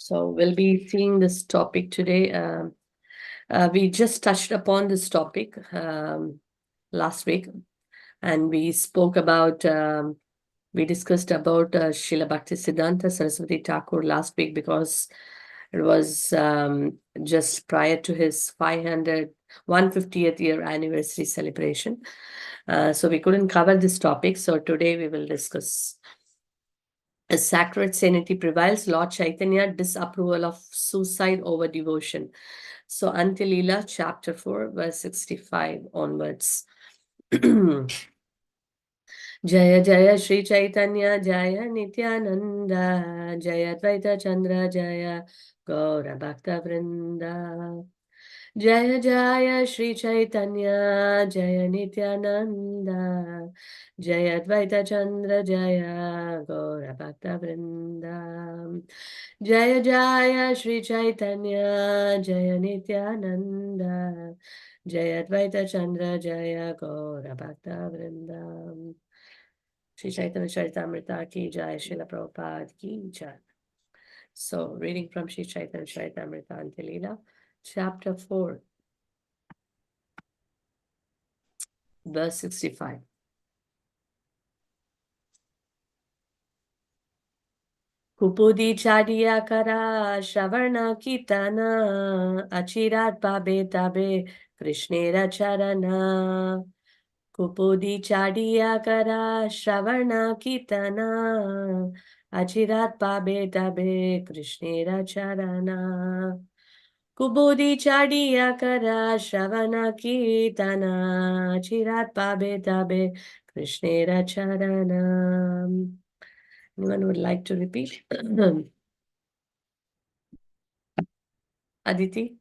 So we'll be seeing this topic today. We just touched upon this topic last week, and we spoke about, we discussed about Srila Bhaktisiddhanta Saraswati Thakur last week because it was just prior to his 150th year anniversary celebration. So we couldn't cover this topic. So today we will discuss a sacred sanity prevails, Lord Chaitanya disapproval of suicide over devotion. So Antilila chapter 4 verse 65 onwards. Jaya Jaya Sri Chaitanya Jaya Nityananda Jaya Dvaita Chandra Jaya Gaura Bhakta Vrinda Jaya Jaya Sri Chaitanya Jaya Nityananda Jaya Dvaita Chandra Jaya Gaura Bhakta Vrinda Jaya Jaya Sri Chaitanya Jaya Nityananda Jaya Dvaita Chandra Jaya Gaura Bhakta Vrinda Sri Chaitanya Charitamrita ki Jai, Srila Prabhupada ki Jai. So, reading from Sri Chaitanya Charitamrita Antilila, chapter 4, verse 65. Kupudi chadiya kara Shravarna kitana Achirat babe tabe Krishnera charana Kupudi chadiya kara Shravarna kitana Achirat babe tabe Krishnera charana Kubudi chadiya kara Shravana kitana Achirat babe tabe Krishnera charana. Anyone would like to repeat? Aditi?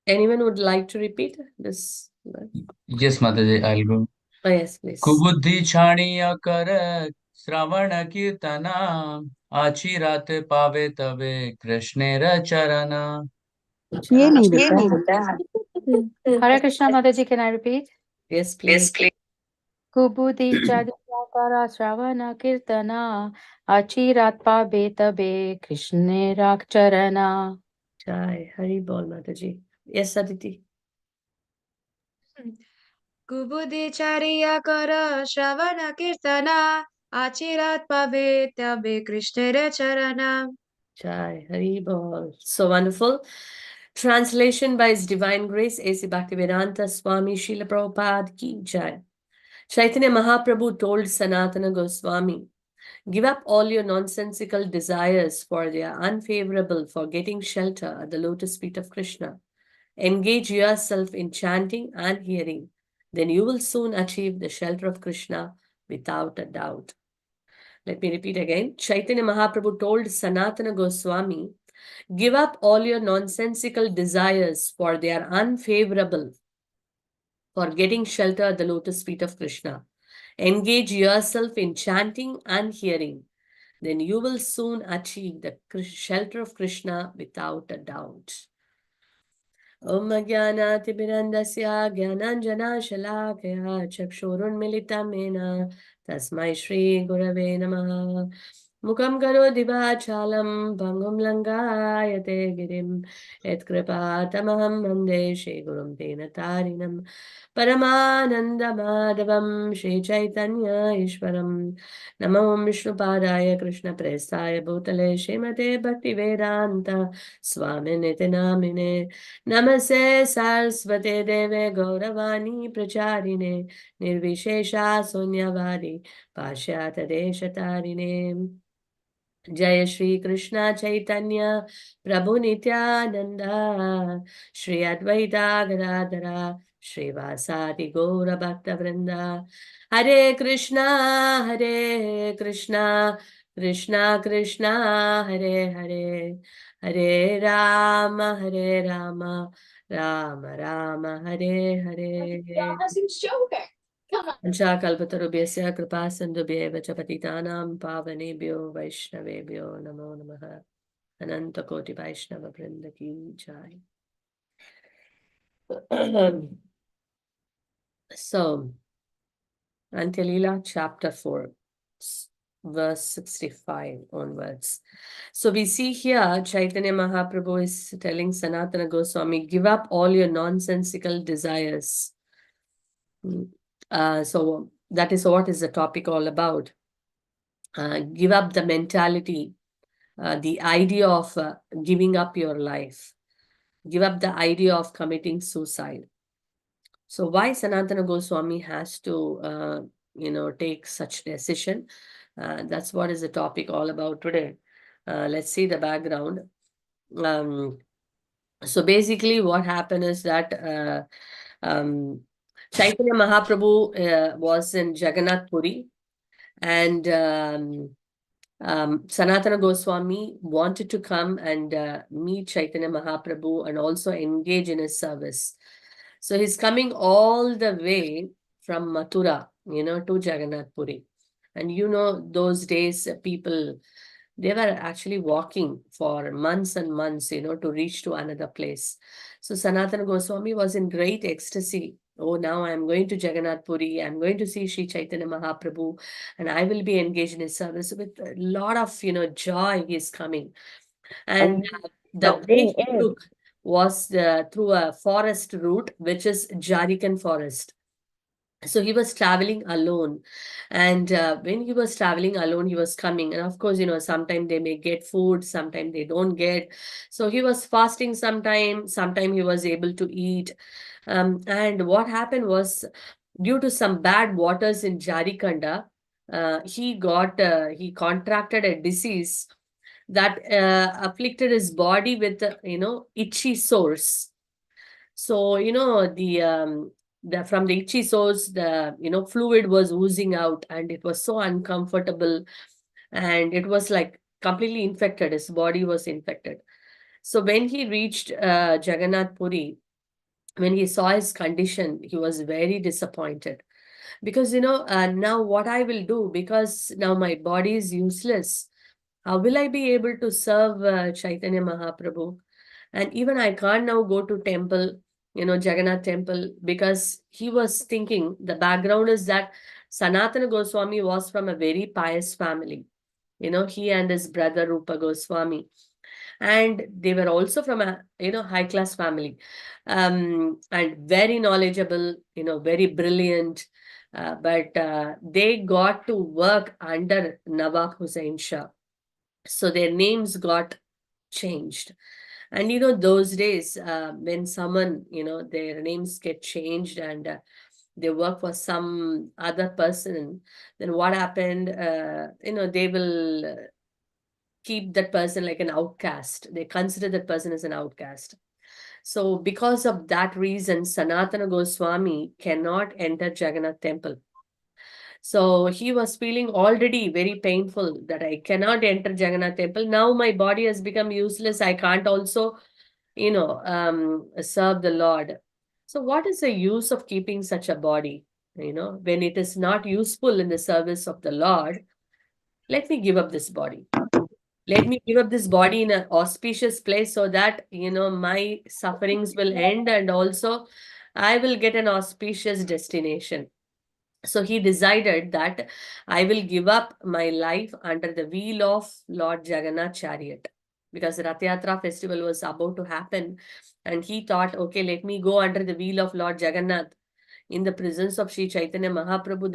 Anyone would like to repeat this? Yes, Mataji, I'll go. Oh, yes, please. कुबुद्धि छाणिया कर श्रवण कीर्तना आची रात पावे तवे कृष्णेर चरण ये नहीं ये नहीं बेटा। बेटा। Hare Krishna, Mataji, can I repeat? Yes, please. Kubudhi chadikara Shravana Kirtana Achiratpa Betabe Krishne Rakcharana. Jai, Hari Bol Mataji. Yes, Aditi. कुबुदि चर्या कर श्रवण कीर्तना आचिरात पावे तबे कृष्णेर चरण. Jai, Hari Bol. So wonderful. Translation by His Divine Grace, A.C. Bhaktivedanta Swami Srila Prabhupada ki Jai. Chaitanya Mahaprabhu told Sanatana Goswami, give up all your nonsensical desires, for they are unfavorable for getting shelter at the lotus feet of Krishna. Engage yourself in chanting and hearing. Then you will soon achieve the shelter of Krishna without a doubt. Let me repeat again. Chaitanya Mahaprabhu told Sanatana Goswami, give up all your nonsensical desires, for they are unfavorable for getting shelter at the lotus feet of Krishna. Engage yourself in chanting and hearing. Then you will soon achieve the shelter of Krishna without a doubt. Om Jnanatimirandasya Jnananjana Chakshurunmilitam Mena Tasmai Shri Gurave Namaha Mukam Karoti Vachalam Bangum Langayate Girim Et Kripatamaham Vande Shri Gurum Tena Tarinam Paramananda Madhavam Shri Chaitanya Ishwaram Namo Vishnupadaya Krishna Prestaya Bhutale Srimate Bhakti Vedanta Swaminiti Namine Namaste Saraswate Deve Gauravani Pracharine Nirvishesha Sunyavadi Pashyata Deshatarine Jaya Shri Krishna Chaitanya Prabhu Nityananda Shri Advaita Gadadara Shri Vasadi Gaura Bhakta Vrinda Hare Krishna Hare Krishna Krishna Krishna Hare Hare Hare Rama Hare Rama Rama Rama Hare Hare Kalpatarubhyasya kripa sindhubhyeva cha patitanam pavanebhyo vaishnavebhyo namo namaha. Ananta Koti Vaishnava Vrinda ki Jai. So, Antilila chapter 4, verse 65 onwards. So we see here Chaitanya Mahaprabhu is telling Sanatana Goswami, give up all your nonsensical desires. So that is what is the topic all about. Give up the mentality, the idea of giving up your life. Give up the idea of committing suicide. So why Sanatana Goswami has to, take such decision? That's what is the topic all about today. Let's see the background. So basically what happened is that Chaitanya Mahaprabhu was in Jagannath Puri, and Sanatana Goswami wanted to come and meet Chaitanya Mahaprabhu and also engage in his service. So he's coming all the way from Mathura, to Jagannath Puri. And those days, people, they were actually walking for months and months, to reach to another place. So Sanatana Goswami was in great ecstasy. Oh, now I'm going to Jagannath Puri. I'm going to see Sri Chaitanya Mahaprabhu, and I will be engaged in his service with a lot of, joy. He's coming. And the way he took was through a forest route, which is Jarikan forest. So he was traveling alone, and when he was traveling alone, he was coming, and of course, sometimes they may get food, sometimes they don't get. So he was fasting sometime he was able to eat. And what happened was, due to some bad waters in Jarikanda, he contracted a disease that afflicted his body with itchy sores. So the from the itchy sores, the fluid was oozing out, and it was so uncomfortable, and it was like completely infected. His body was infected. So when he reached Jagannath Puri, when he saw his condition, he was very disappointed, because now what I will do, because now my body is useless. How will I be able to serve Chaitanya Mahaprabhu? And even I can't now go to temple, Jagannath temple, because he was thinking, the background is that Sanatana Goswami was from a very pious family. He and his brother Rupa Goswami, and they were also from a high class family, and very knowledgeable, very brilliant, but they got to work under Nawab Hussain Shah, so their names got changed. And those days, when someone, their names get changed, and they work for some other person, then what happened, they will keep that person like an outcast. They consider that person as an outcast. So because of that reason, Sanatana Goswami cannot enter Jagannath temple. So he was feeling already very painful that I cannot enter Jagannath temple. Now my body has become useless. I can't also, serve the Lord. So what is the use of keeping such a body, when it is not useful in the service of the Lord? Let me give up this body. Let me give up this body in an auspicious place, so that, my sufferings will end, and also I will get an auspicious destination. So he decided that I will give up my life under the wheel of Lord Jagannath chariot, because Rath Yatra festival was about to happen. And he thought, okay, let me go under the wheel of Lord Jagannath in the presence of Sri Chaitanya Mahaprabhu,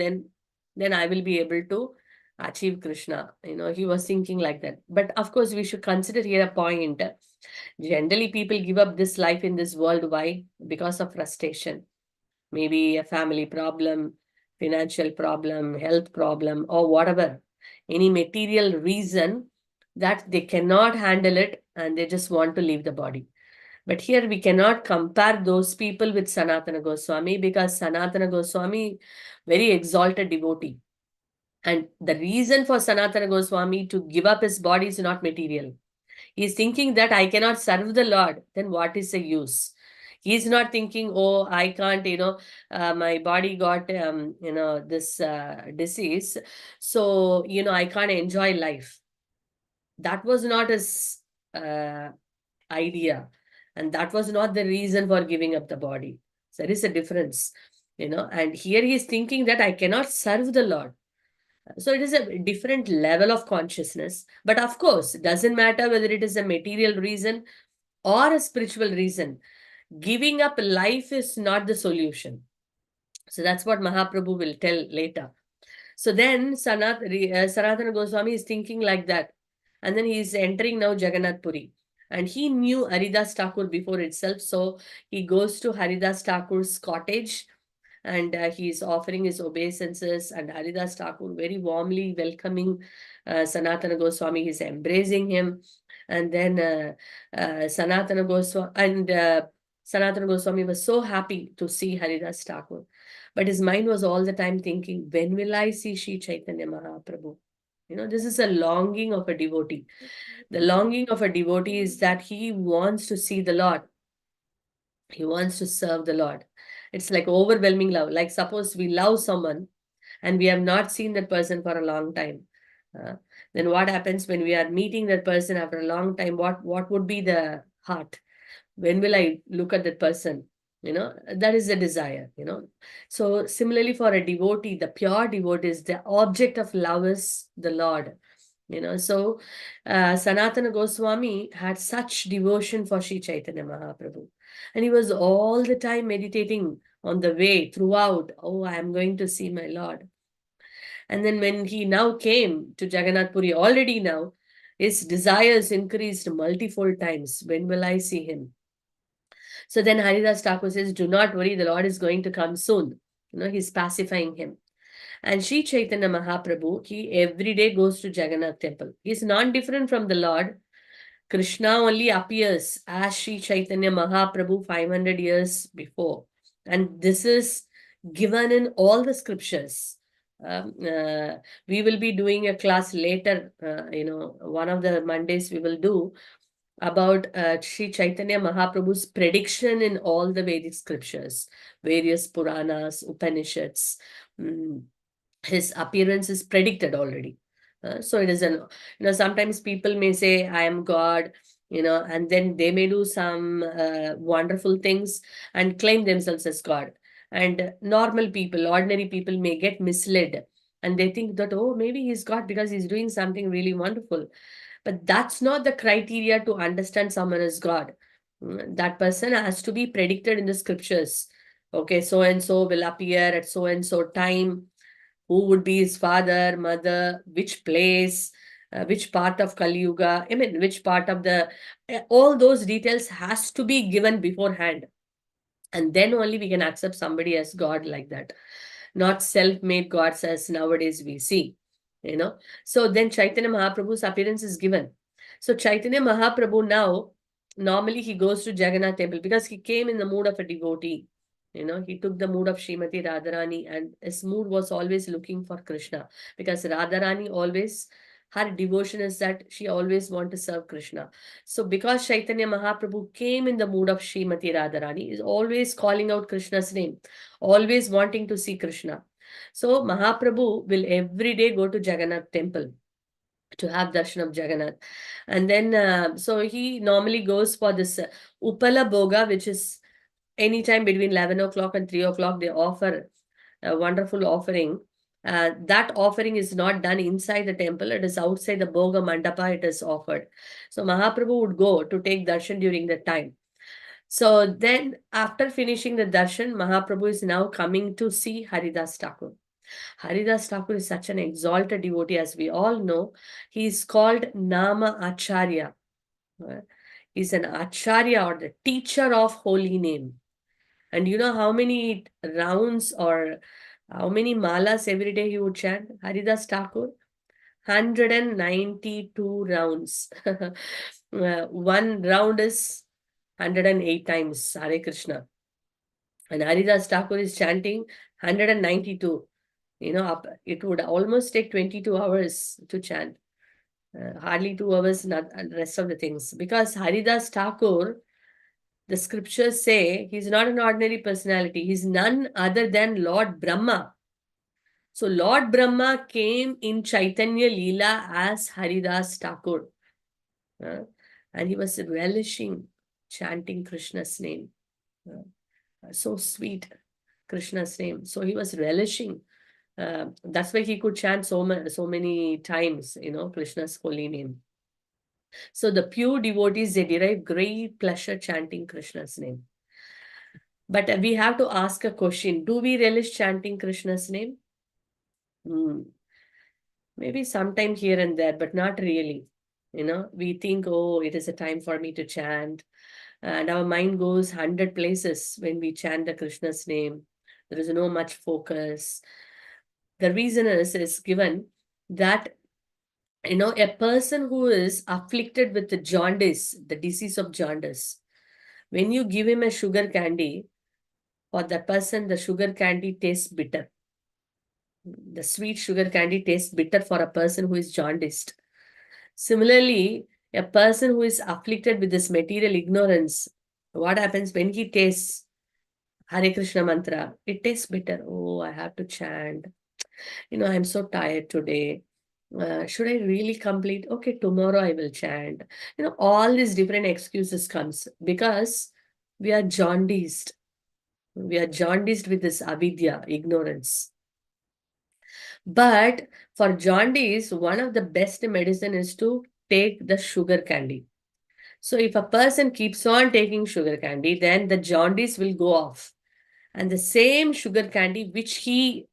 then I will be able to achieve Krishna. He was thinking like that. But of course, we should consider here a point. Generally, people give up this life in this world. Why? Because of frustration. Maybe a family problem, financial problem, health problem, or whatever. Any material reason that they cannot handle it, and they just want to leave the body. But here we cannot compare those people with Sanatana Goswami, because Sanatana Goswami, very exalted devotee. And the reason for Sanatana Goswami to give up his body is not material. He's thinking that I cannot serve the Lord, then what is the use? He's not thinking, oh, I can't, my body got, this disease. So, I can't enjoy life. That was not his idea. And that was not the reason for giving up the body. So there is a difference. and here he is thinking that I cannot serve the Lord. So it is a different level of consciousness. But of course, it doesn't matter whether it is a material reason or a spiritual reason. Giving up life is not the solution. So that's what Mahaprabhu will tell later. So then Sanatana Goswami is thinking like that. And then he is entering now Jagannath Puri. And he knew Haridas Thakur before itself. So he goes to Haridas Thakur's cottage, and he is offering his obeisances, and Haridas Thakur very warmly welcoming Sanatana Goswami. He is embracing him. And then Sanatana Goswami was so happy to see Haridas Thakur. But his mind was all the time thinking, when will I see Sri Chaitanya Mahaprabhu? This is a longing of a devotee. The longing of a devotee is that he wants to see the Lord. He wants to serve the Lord. It's like overwhelming love. Like suppose we love someone and we have not seen that person for a long time. Then what happens when we are meeting that person after a long time? What would be the heart? When will I look at that person? That is the desire. So similarly for a devotee, the pure devotee, is the object of love is the Lord. So Sanatana Goswami had such devotion for Sri Chaitanya Mahaprabhu. And he was all the time meditating on the way throughout. Oh, I am going to see my Lord. And then when he now came to Jagannath Puri, already now, his desires increased multifold times. When will I see him? So then Haridas Thakur says, do not worry, the Lord is going to come soon. He's pacifying him. And Sri Chaitanya Mahaprabhu, he every day goes to Jagannath temple. He's not different from the Lord. Krishna only appears as Sri Chaitanya Mahaprabhu 500 years before. And this is given in all the scriptures. We will be doing a class later, one of the Mondays we will do about Sri Chaitanya Mahaprabhu's prediction in all the Vedic scriptures, various Puranas, Upanishads. His appearance is predicted already. So it is sometimes people may say, I am God, and then they may do some wonderful things and claim themselves as God. And normal people, ordinary people may get misled and they think that, oh, maybe he's God because he's doing something really wonderful. But that's not the criteria to understand someone as God. That person has to be predicted in the scriptures. Okay, so and so will appear at so and so time. Who would be his father, mother, which place, which part of Kali Yuga, which part of all those details has to be given beforehand. And then only we can accept somebody as God like that. Not self-made gods as nowadays we see, So then Chaitanya Mahaprabhu's appearance is given. So Chaitanya Mahaprabhu now, normally he goes to Jagannath temple because he came in the mood of a devotee. He took the mood of Srimati Radharani, and his mood was always looking for Krishna, because Radharani always, her devotion is that she always wants to serve Krishna. So because Chaitanya Mahaprabhu came in the mood of Srimati Radharani, is always calling out Krishna's name, always wanting to see Krishna. So Mahaprabhu will every day go to Jagannath temple to have darshan of Jagannath. And then, so he normally goes for this Upala Bhoga, which is anytime between 11 o'clock and 3 o'clock, they offer a wonderful offering. That offering is not done inside the temple. It is outside the Bhoga Mandapa it is offered. So Mahaprabhu would go to take darshan during that time. So then after finishing the darshan, Mahaprabhu is now coming to see Haridas Thakur. Haridas Thakur is such an exalted devotee, as we all know. He is called Nama Acharya. He's an Acharya, or the teacher of holy name. And you know how many rounds or how many malas every day he would chant? Haridas Thakur? 192 rounds. One round is 108 times Hare Krishna. And Haridas Thakur is chanting 192. It would almost take 22 hours to chant. Hardly 2 hours, not the rest of the things. Because Haridas Thakur, the scriptures say he's not an ordinary personality. He's none other than Lord Brahma. So Lord Brahma came in Chaitanya Leela as Haridas Thakur. And he was relishing chanting Krishna's name. So sweet. Krishna's name. So he was relishing. That's why he could chant so many times, Krishna's holy name. So the pure devotees, they derive great pleasure chanting Krishna's name. But we have to ask a question. Do we relish chanting Krishna's name? Maybe sometime here and there, but not really. We think, oh, it is a time for me to chant. And our mind goes 100 places when we chant the Krishna's name. There is no much focus. The reason is given that, a person who is afflicted with the jaundice, the disease of jaundice, when you give him a sugar candy, for that person, the sugar candy tastes bitter. The sweet sugar candy tastes bitter for a person who is jaundiced. Similarly, a person who is afflicted with this material ignorance, what happens when he tastes Hare Krishna mantra? It tastes bitter. Oh, I have to chant. I'm so tired today. Should I really complete? Okay, tomorrow I will chant. All these different excuses comes because we are jaundiced. We are jaundiced with this avidya, ignorance. But for jaundice, one of the best medicine is to take the sugar candy. So if a person keeps on taking sugar candy, then the jaundice will go off. And the same sugar candy which he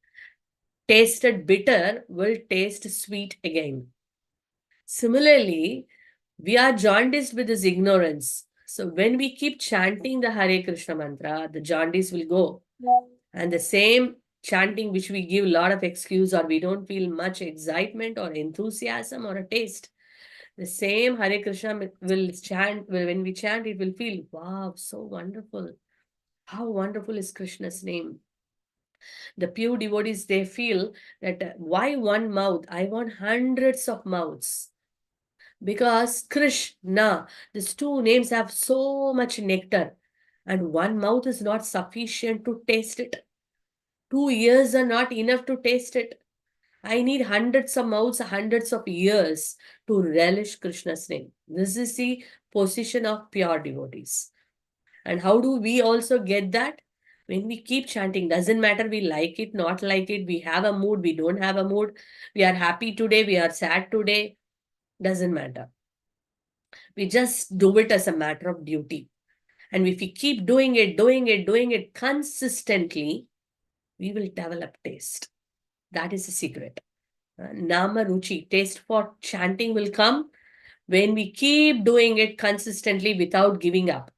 tasted bitter will taste sweet again. Similarly, we are jaundiced with this ignorance. So when we keep chanting the Hare Krishna mantra, the jaundice will go. And the same chanting which we give a lot of excuse, or we don't feel much excitement or enthusiasm or a taste, the same Hare Krishna will chant, when we chant, it will feel, wow, so wonderful. How wonderful is Krishna's name. The pure devotees, they feel that why one mouth? I want hundreds of mouths. Because Krishna, these two names have so much nectar, and one mouth is not sufficient to taste it. 2 years are not enough to taste it. I need hundreds of mouths, hundreds of years to relish Krishna's name. This is the position of pure devotees. And how do we also get that? When we keep chanting, doesn't matter we like it, not like it, we have a mood, we don't have a mood, we are happy today, we are sad today, doesn't matter. We just do it as a matter of duty. And if we keep doing it consistently, we will develop taste. That is the secret. Nama Ruchi, taste for chanting will come when we keep doing it consistently without giving up.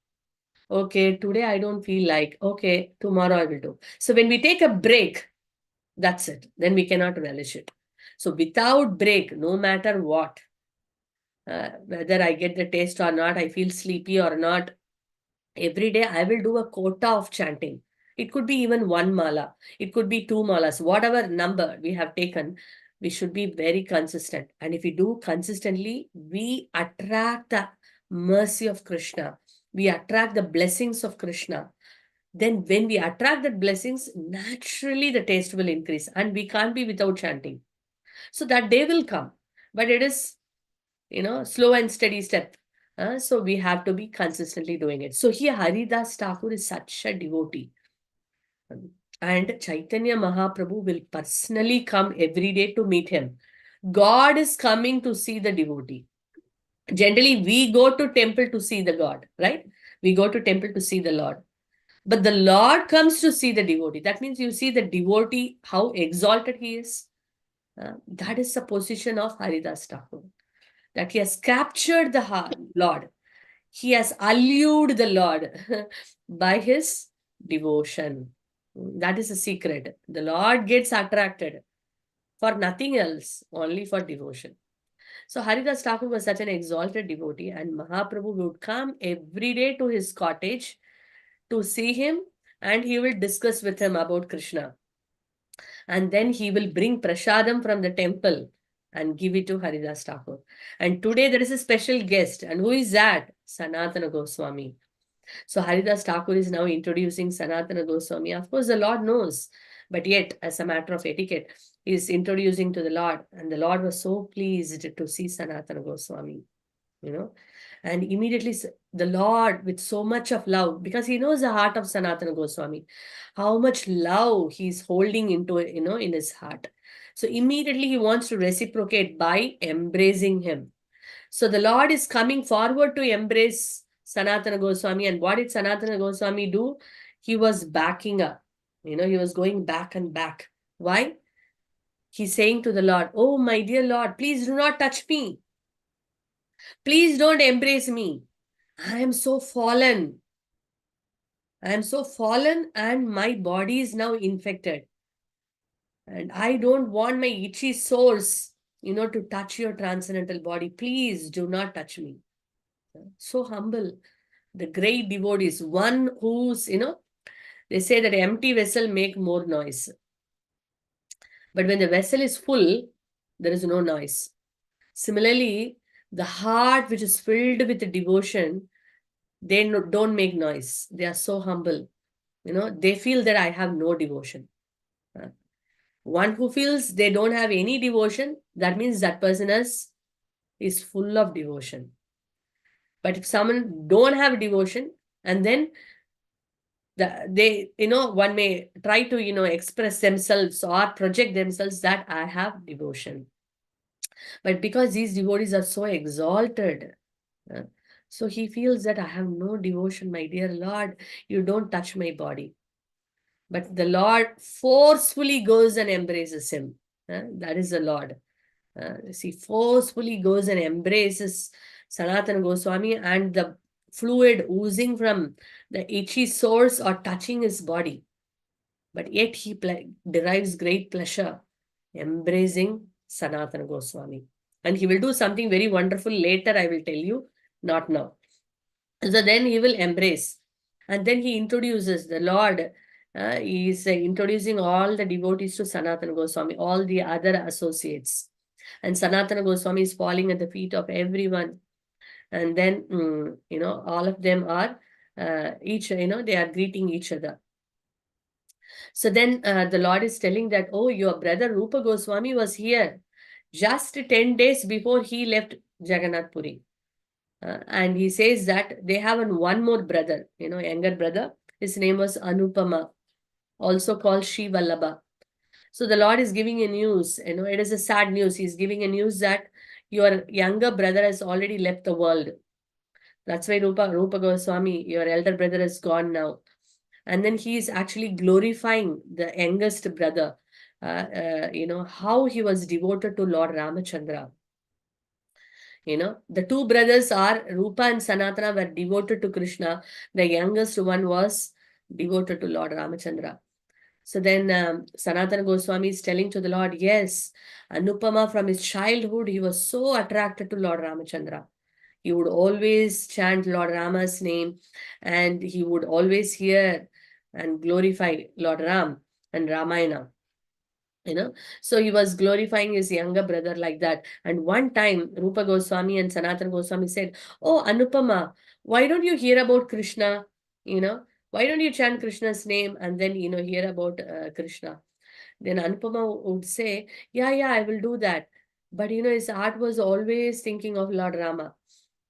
Okay, today I don't feel like, okay, tomorrow I will do. So when we take a break, that's it. Then we cannot relish it. So without break, no matter what, whether I get the taste or not, I feel sleepy or not, every day I will do a quota of chanting. It could be even 1 mala. It could be 2 malas. Whatever number we have taken, we should be very consistent. And if we do consistently, we attract the mercy of Krishna. We attract the blessings of Krishna. Then when we attract the blessings, naturally the taste will increase. And we can't be without chanting. So that day will come. But it is, slow and steady step. So we have to be consistently doing it. So here Haridas Thakur is such a devotee. And Chaitanya Mahaprabhu will personally come every day to meet him. God is coming to see the devotee. Generally, we go to temple to see the God, right? We go to temple to see the Lord. But the Lord comes to see the devotee. That means you see the devotee, how exalted he is. That is the position of Haridas Thakur. That he has captured the Lord. He has allured the Lord by his devotion. That is a secret. The Lord gets attracted for nothing else, only for devotion. So Haridas Thakur was such an exalted devotee, and Mahaprabhu would come every day to his cottage to see him, and he will discuss with him about Krishna. And then he will bring prasadam from the temple and give it to Haridas Thakur. And today there is a special guest. And who is that? Sanatana Goswami. So Haridas Thakur is now introducing Sanatana Goswami. Of course, the Lord knows. But yet, as a matter of etiquette, he is introducing to the Lord. And the Lord was so pleased to see Sanatana Goswami. And immediately the Lord with so much of love, because he knows the heart of Sanatana Goswami, how much love he's holding into, in his heart. So immediately he wants to reciprocate by embracing him. So the Lord is coming forward to embrace Sanatana Goswami. And what did Sanatana Goswami do? He was backing up. He was going back and back. Why? He's saying to the Lord, oh, my dear Lord, please do not touch me. Please don't embrace me. I am so fallen. I am so fallen and my body is now infected. And I don't want my itchy sores, to touch your transcendental body. Please do not touch me. So humble. The great devotees, one who's, they say that empty vessel make more noise. But when the vessel is full, there is no noise. Similarly, the heart which is filled with devotion, they don't make noise. They are so humble. They feel that I have no devotion. One who feels they don't have any devotion, that means that person is full of devotion. But if someone don't have devotion, and then one may try to, express themselves or project themselves that I have devotion. But because these devotees are so exalted, so he feels that I have no devotion, my dear Lord, you don't touch my body. But the Lord forcefully goes and embraces him. That is the Lord. Forcefully goes and embraces Sanatana Goswami, and the fluid oozing from the itchy sores or touching his body. But yet he derives great pleasure embracing Sanatana Goswami. And he will do something very wonderful later, I will tell you, not now. So then he will embrace. And then he introduces the Lord. He is introducing all the devotees to Sanatana Goswami, all the other associates. And Sanatana Goswami is falling at the feet of everyone. And then, all of them are they are greeting each other. So then the Lord is telling that, oh, your brother Rupa Goswami was here just 10 days before he left Jagannath Puri. And he says that they have one more brother, younger brother. His name was Anupama, also called Sri Vallabha. So the Lord is giving a news, it is a sad news. He's giving a news that your younger brother has already left the world. That's why Rupa Goswami, your elder brother, is gone now. And then he is actually glorifying the youngest brother, how he was devoted to Lord Ramachandra. The two brothers are Rupa and Sanatana were devoted to Krishna. The youngest one was devoted to Lord Ramachandra. So then Sanatana Goswami is telling to the Lord, yes, Anupama from his childhood, he was so attracted to Lord Ramachandra. He would always chant Lord Rama's name, and he would always hear and glorify Lord Ram and Ramayana. So he was glorifying his younger brother like that. And one time Rupa Goswami and Sanatana Goswami said, oh, Anupama, why don't you hear about Krishna? Why don't you chant Krishna's name and then, hear about Krishna? Then Anupama would say, yeah, I will do that. But, his heart was always thinking of Lord Rama.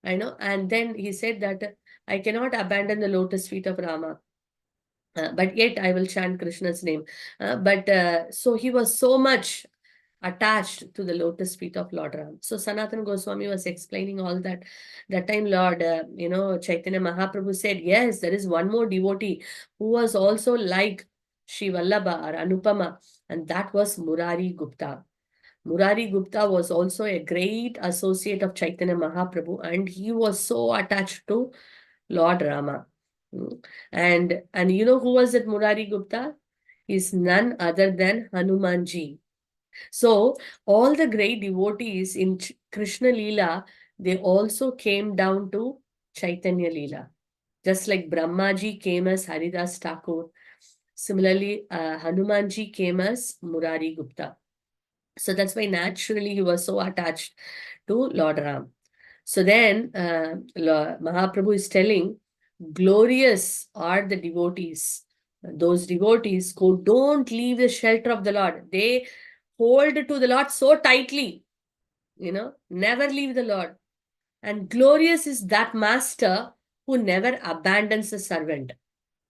And then he said that I cannot abandon the lotus feet of Rama. But yet I will chant Krishna's name. So he was so much attached to the lotus feet of Lord Ram. So Sanatana Goswami was explaining all that. That time Lord, Chaitanya Mahaprabhu said, yes, there is one more devotee who was also like Sri Vallabha or Anupama, and that was Murari Gupta. Murari Gupta was also a great associate of Chaitanya Mahaprabhu, and he was so attached to Lord Rama. And who was that Murari Gupta? He's none other than Hanumanji. So all the great devotees in Krishna Leela, they also came down to Chaitanya Leela. Just like Brahmaji came as Haridas Thakur, similarly Hanumanji came as Murari Gupta. So that's why naturally he was so attached to Lord Ram. So then Mahaprabhu is telling, glorious are the devotees. Those devotees who don't leave the shelter of the Lord. They hold to the Lord so tightly, never leave the Lord. And glorious is that master who never abandons the servant.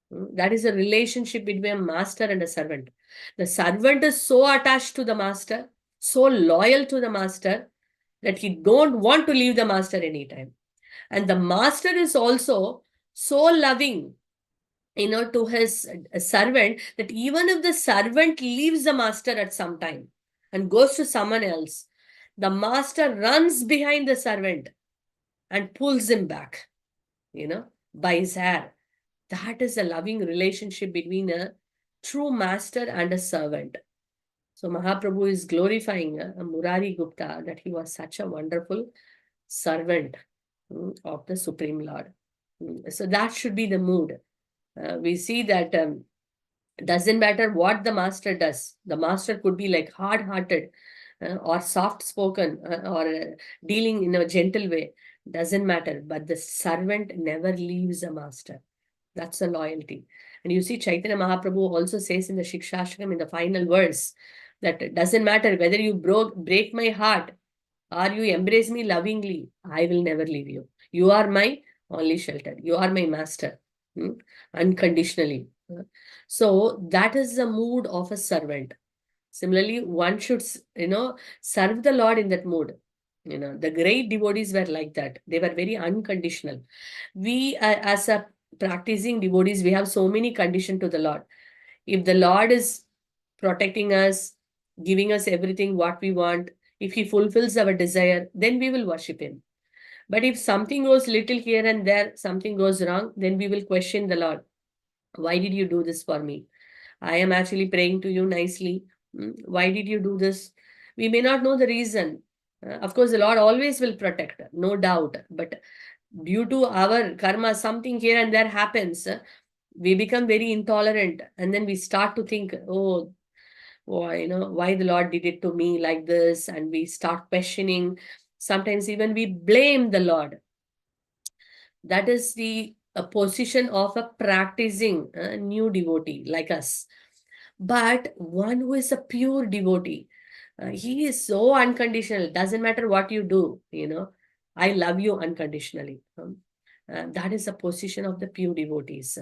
That is a relationship between a master and a servant. The servant is so attached to the master, so loyal to the master, that he don't want to leave the master anytime. And the master is also so loving, to his servant, that even if the servant leaves the master at some time and goes to someone else, the master runs behind the servant and pulls him back, by his hair. That is a loving relationship between a true master and a servant. So Mahaprabhu is glorifying Murari Gupta, that he was such a wonderful servant of the Supreme Lord. So that should be the mood. We see that doesn't matter what the master does. The master could be like hard-hearted or soft-spoken or dealing in a gentle way. Doesn't matter. But the servant never leaves the master. That's a loyalty. And you see, Chaitanya Mahaprabhu also says in the Shikshashtakam, in the final verse, that it doesn't matter whether you break my heart or you embrace me lovingly, I will never leave you. You are my only shelter. You are my master, unconditionally. So that is the mood of a servant. Similarly, one should, serve the Lord in that mood. The great devotees were like that. They were very unconditional. We, as a practicing devotees, we have so many conditions to the Lord. If the Lord is protecting us, giving us everything what we want, if he fulfills our desire, then we will worship him. But if something goes little here and there, something goes wrong, then we will question the Lord. Why did you do this for me? I am actually praying to you nicely. Why did you do this? We may not know the reason. Of course, the Lord always will protect, no doubt. But due to our karma, something here and there happens. We become very intolerant, and then we start to think, oh, why the Lord did it to me like this, and we start questioning. Sometimes even we blame the Lord. That is the position of a practicing new devotee like us. But one who is a pure devotee, he is so unconditional. Doesn't matter what you do, I love you unconditionally. That is the position of the pure devotees.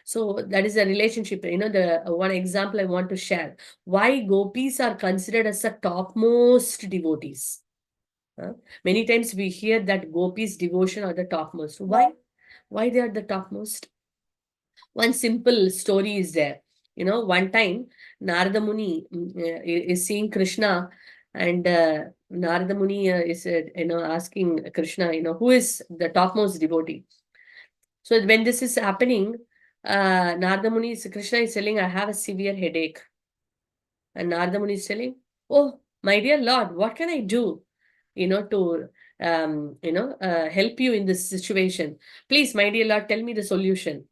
So that is a relationship. The one example I want to share. Why gopis are considered as the topmost devotees. Many times we hear that gopis' devotion are the topmost. Why? Why they are the topmost? One simple story is there. One time Narada Muni is seeing Krishna, and Narada Muni is asking Krishna, who is the topmost devotee. So when this is happening, Narada Muni, Krishna is telling, I have a severe headache. And Narada Muni is telling, oh, my dear Lord, what can I do, to, help you in this situation? Please, my dear Lord, tell me the solution.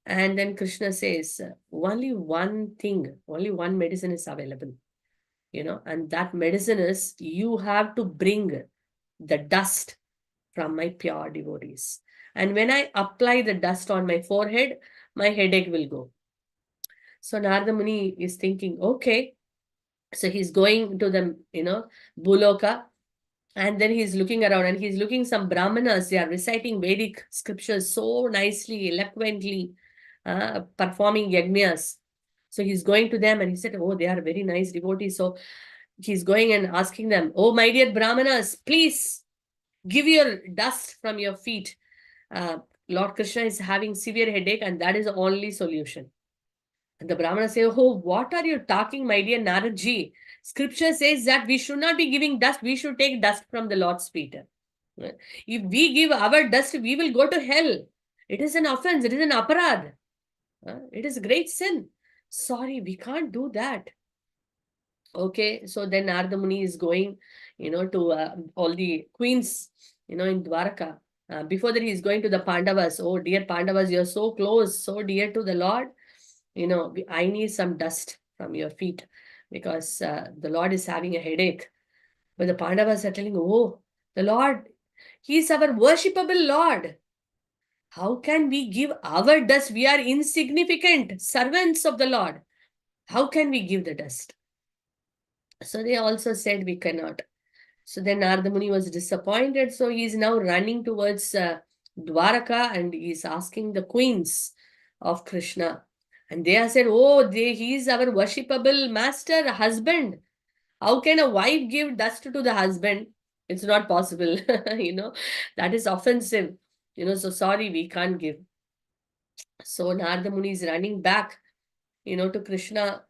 And then Krishna says, only one thing, only one medicine is available, and that medicine is, you have to bring the dust from my pure devotees. And when I apply the dust on my forehead, my headache will go. So Narada Muni is thinking, okay. So he's going to the, Buloka, and then he's looking around, and he's looking some Brahmanas. They are reciting Vedic scriptures so nicely, eloquently, performing yajnas. So he's going to them, and he said, oh, they are very nice devotees. So he's going and asking them, oh, my dear Brahmanas, please give your dust from your feet. Lord Krishna is having severe headache, and that is the only solution. And the Brahmanas say, oh, what are you talking, my dear Naradji? Scripture says that we should not be giving dust. We should take dust from the Lord's feet. If we give our dust, we will go to hell. It is an offense. It is an aparad. It is a great sin. Sorry, we can't do that. Okay, so then Narada Muni is going, to all the queens, in Dwaraka. Before that, he is going to the Pandavas. Oh, dear Pandavas, you're so close, so dear to the Lord. I need some dust from your feet, because the Lord is having a headache. But the Pandavas are telling, oh, the Lord, he is our worshipable Lord. How can we give our dust? We are insignificant servants of the Lord. How can we give the dust? So they also said, we cannot. So then Narada Muni was disappointed. So he is now running towards Dwaraka, and he's asking the queens of Krishna. And they have said, oh, he is our worshipable master, husband. How can a wife give dust to the husband? It's not possible. That is offensive. So sorry, we can't give. So Narada Muni is running back, to Krishna.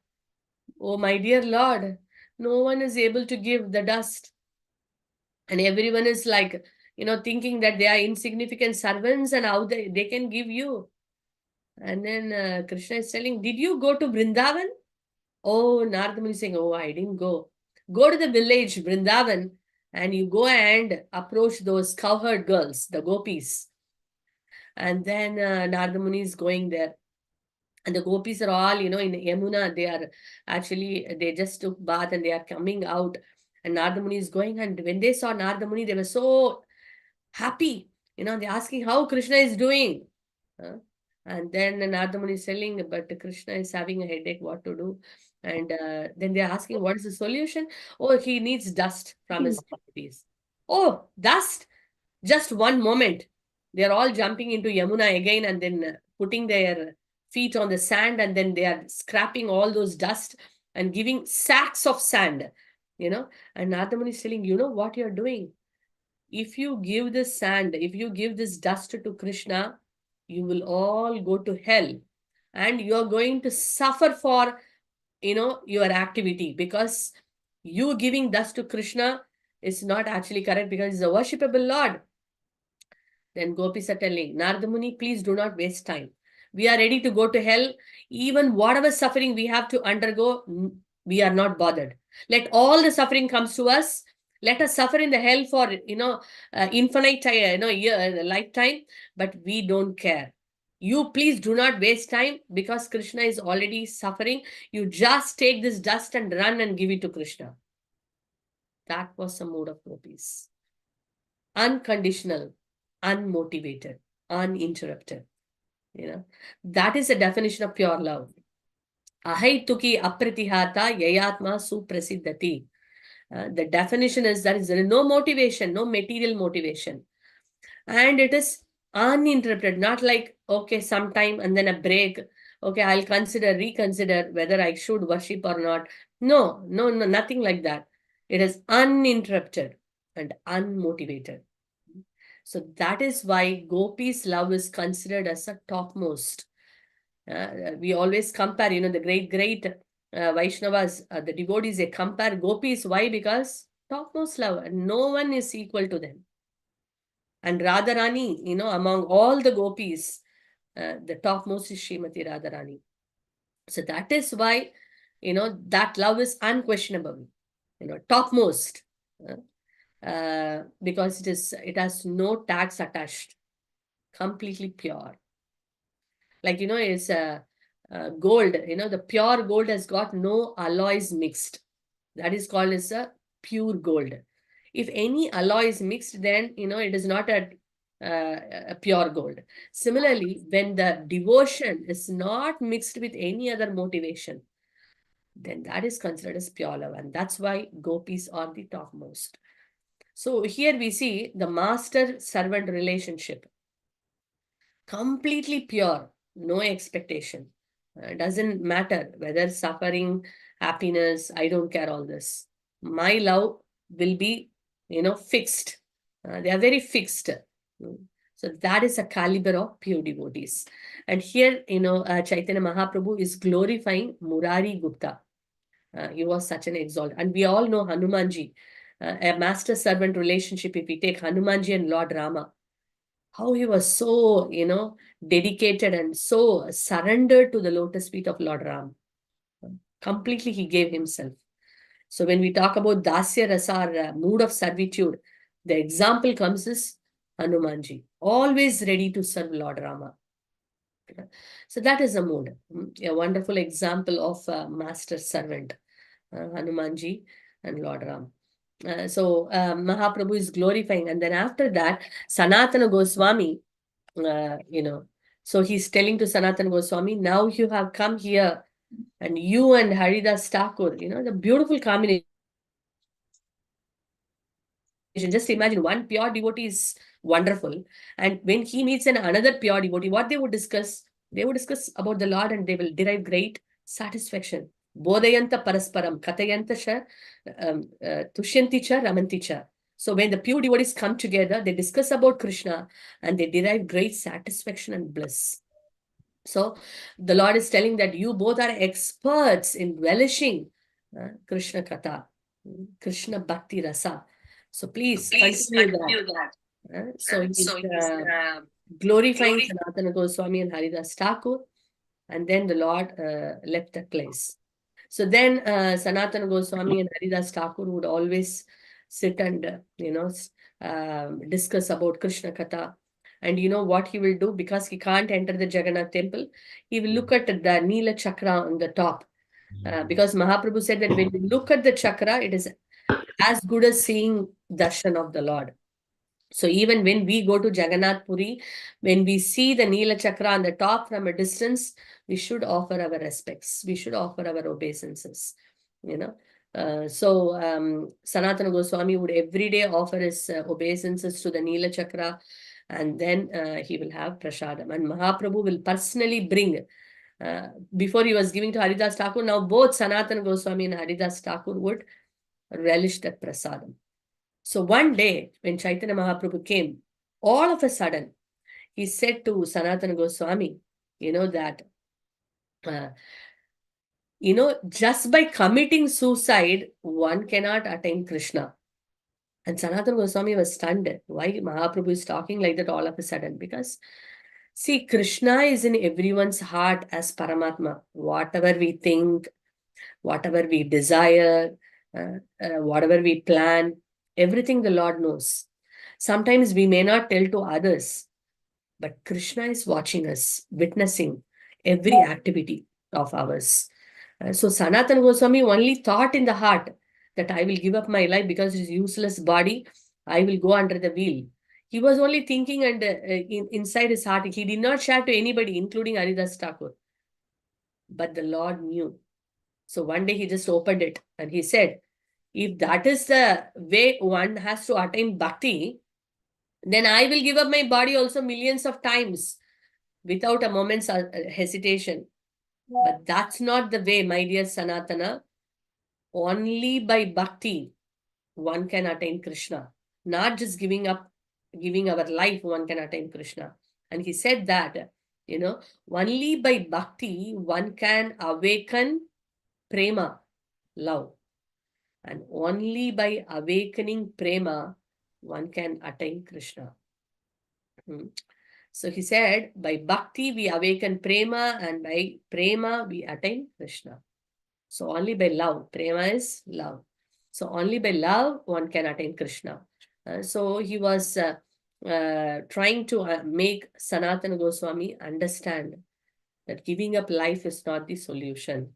Oh, my dear Lord, no one is able to give the dust. And everyone is like, thinking that they are insignificant servants and how they can give you. And then Krishna is telling, did you go to Vrindavan? Oh, Narada Muni is saying, oh, I didn't go. Go to the village, Vrindavan, and you go and approach those cowherd girls, the gopis. And then Narada Muni is going there. And the gopis are all, in Yamuna, they just took bath and they are coming out. And Narada Muni is going. And when they saw Narada Muni, they were so happy. They're asking how Krishna is doing. And then Narada Muni is telling, but Krishna is having a headache, what to do? And then they're asking, what is the solution? Oh, he needs dust from his devotees. Oh, dust? Just one moment. They're all jumping into Yamuna again and then putting their feet on the sand, and then they are scrapping all those dust and giving sacks of sand, And Narada Muni is telling, you know what you're doing? If you give this sand, if you give this dust to Krishna, you will all go to hell. And you're going to suffer for, your activity, because you giving dust to Krishna is not actually correct, because he's a worshipable Lord. Then gopis are telling, Narada Muni, please do not waste time. We are ready to go to hell. Even whatever suffering we have to undergo, we are not bothered. Let all the suffering comes to us. Let us suffer in the hell for, infinite, lifetime, but we don't care. You please do not waste time, because Krishna is already suffering. You just take this dust and run and give it to Krishna. That was the mood of gopis. Unconditional, unmotivated, uninterrupted. That is the definition of pure love. Ahaituki apratihata yayatma suprasiddhati. The definition is that there is no motivation, no material motivation. And it is uninterrupted, not like, okay, sometime and then a break. Okay, I'll reconsider whether I should worship or not. No, nothing like that. It is uninterrupted and unmotivated. So that is why Gopi's love is considered as a topmost. We always compare, the great Vaishnavas, the devotees, they compare Gopis. Why? Because topmost love, and no one is equal to them. And Radharani, among all the Gopis, the topmost is Srimati Radharani. So that is why, that love is unquestionable, topmost. Because it has no tags attached, completely pure. Like, it's gold, the pure gold has got no alloys mixed. That is called as a pure gold. If any alloy is mixed, then, it is not a pure gold. Similarly, when the devotion is not mixed with any other motivation, then that is considered as pure love. And that's why gopis are the topmost. So here we see the master-servant relationship. Completely pure, no expectation. Doesn't matter whether suffering, happiness, I don't care all this. My love will be, fixed. They are very fixed. So that is a caliber of pure devotees. And here, Chaitanya Mahaprabhu is glorifying Murari Gupta. He was such an exalted. And we all know Hanumanji, a master-servant relationship. If we take Hanumanji and Lord Rama, how he was so, dedicated and so surrendered to the lotus feet of Lord Ram. Completely he gave himself. So when we talk about Dasya Rasa, mood of servitude, the example comes is Hanumanji, always ready to serve Lord Rama. So that is a mood, a wonderful example of master servant, Hanumanji and Lord Ram. So Mahaprabhu is glorifying, and then after that, Sanatana Goswami, so he's telling to Sanatana Goswami, now you have come here, and you and Haridas Thakur, the beautiful combination. Just imagine, one pure devotee is wonderful. And when he meets another pure devotee, what they would discuss? They would discuss about the Lord and they will derive great satisfaction. Bodhayanta parasparam, katayanta cha, tushyanti cha, ramanti cha. So when the pure devotees come together, they discuss about Krishna and they derive great satisfaction and bliss. So the Lord is telling that you both are experts in relishing Krishna Katha, Krishna Bhakti Rasa. So please continue that. So he's glorifying Sanatana Goswami and Haridas Thakur, and then the Lord left that place. So then Sanatana Goswami and Haridas Thakur would always sit and, discuss about Krishna Katha. And you know what he will do? Because he can't enter the Jagannath temple, he will look at the Neela Chakra on the top. Because Mahaprabhu said that when you look at the chakra, it is as good as seeing darshan of the Lord. So even when we go to Jagannath Puri, when we see the Neela Chakra on the top from a distance, we should offer our respects. We should offer our obeisances, Sanatana Goswami would every day offer his obeisances to the Neela Chakra, and then he will have prasadam. And Mahaprabhu will personally bring, before he was giving to Haridas Thakur, now both Sanatana Goswami and Haridas Thakur would relish that prasadam. So one day when Chaitanya Mahaprabhu came, all of a sudden, he said to Sanatana Goswami, that, just by committing suicide, one cannot attain Krishna. And Sanatana Goswami was stunned. Why Mahaprabhu is talking like that all of a sudden? Because, see, Krishna is in everyone's heart as Paramatma. Whatever we think, whatever we desire, whatever we plan, everything the Lord knows. Sometimes we may not tell to others, but Krishna is watching us, witnessing every activity of ours. So Sanatana Goswami only thought in the heart that I will give up my life because his useless body, I will go under the wheel. He was only thinking and inside his heart. He did not share to anybody, including Haridas Thakur. But the Lord knew. So one day he just opened it and he said, if that is the way one has to attain bhakti, then I will give up my body also millions of times without a moment's hesitation. But that's not the way, my dear Sanatana. Only by bhakti one can attain Krishna. Not just giving our life, one can attain Krishna. And he said that, only by bhakti one can awaken prema, love. And only by awakening prema, one can attain Krishna. So he said, by bhakti we awaken prema, and by prema we attain Krishna. So only by love, prema is love. So only by love one can attain Krishna. So he was trying to make Sanatana Goswami understand that giving up life is not the solution,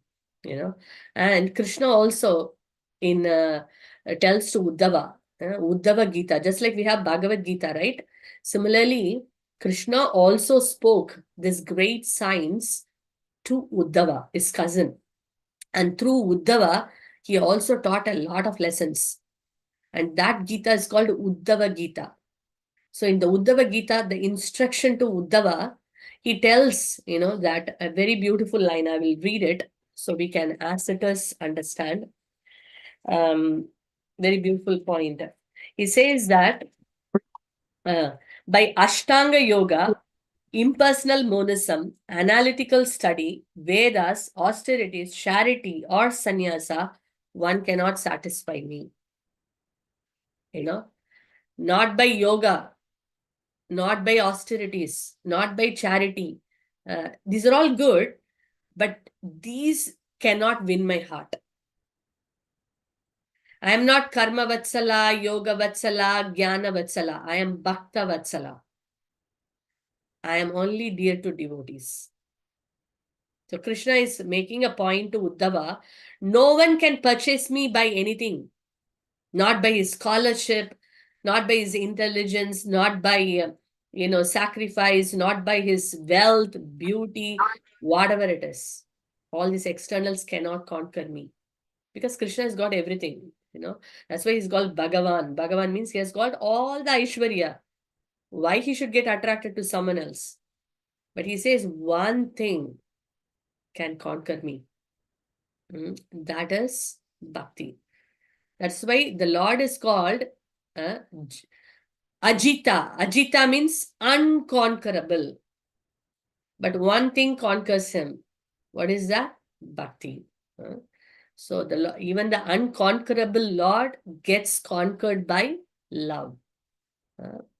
And Krishna also tells to Uddhava, Uddhava Gita, just like we have Bhagavad Gita, right? Similarly, Krishna also spoke this great science to Uddhava, his cousin. And through Uddhava, he also taught a lot of lessons. And that Gita is called Uddhava Gita. So in the Uddhava Gita, the instruction to Uddhava, he tells, that a very beautiful line. I will read it so we can, as it is, understand. Very beautiful point. He says that by Ashtanga Yoga, impersonal monism, analytical study, Vedas, austerities, charity, or sannyasa, one cannot satisfy me. Not by yoga, not by austerities, not by charity. These are all good, but these cannot win my heart. I am not karma vatsala, yoga vatsala, jnana vatsala. I am bhakta vatsala. I am only dear to devotees. So Krishna is making a point to Uddhava. No one can purchase me by anything. Not by his scholarship, not by his intelligence, not by, sacrifice, not by his wealth, beauty, whatever it is. All these externals cannot conquer me. Because Krishna has got everything. That's why he's called Bhagavan. Bhagavan means he has got all the Aishwarya. Why he should get attracted to someone else? But he says one thing can conquer me. That is bhakti. That's why the Lord is called Ajita. Ajita means unconquerable. But one thing conquers him. What is that? Bhakti. So even the unconquerable Lord gets conquered by love.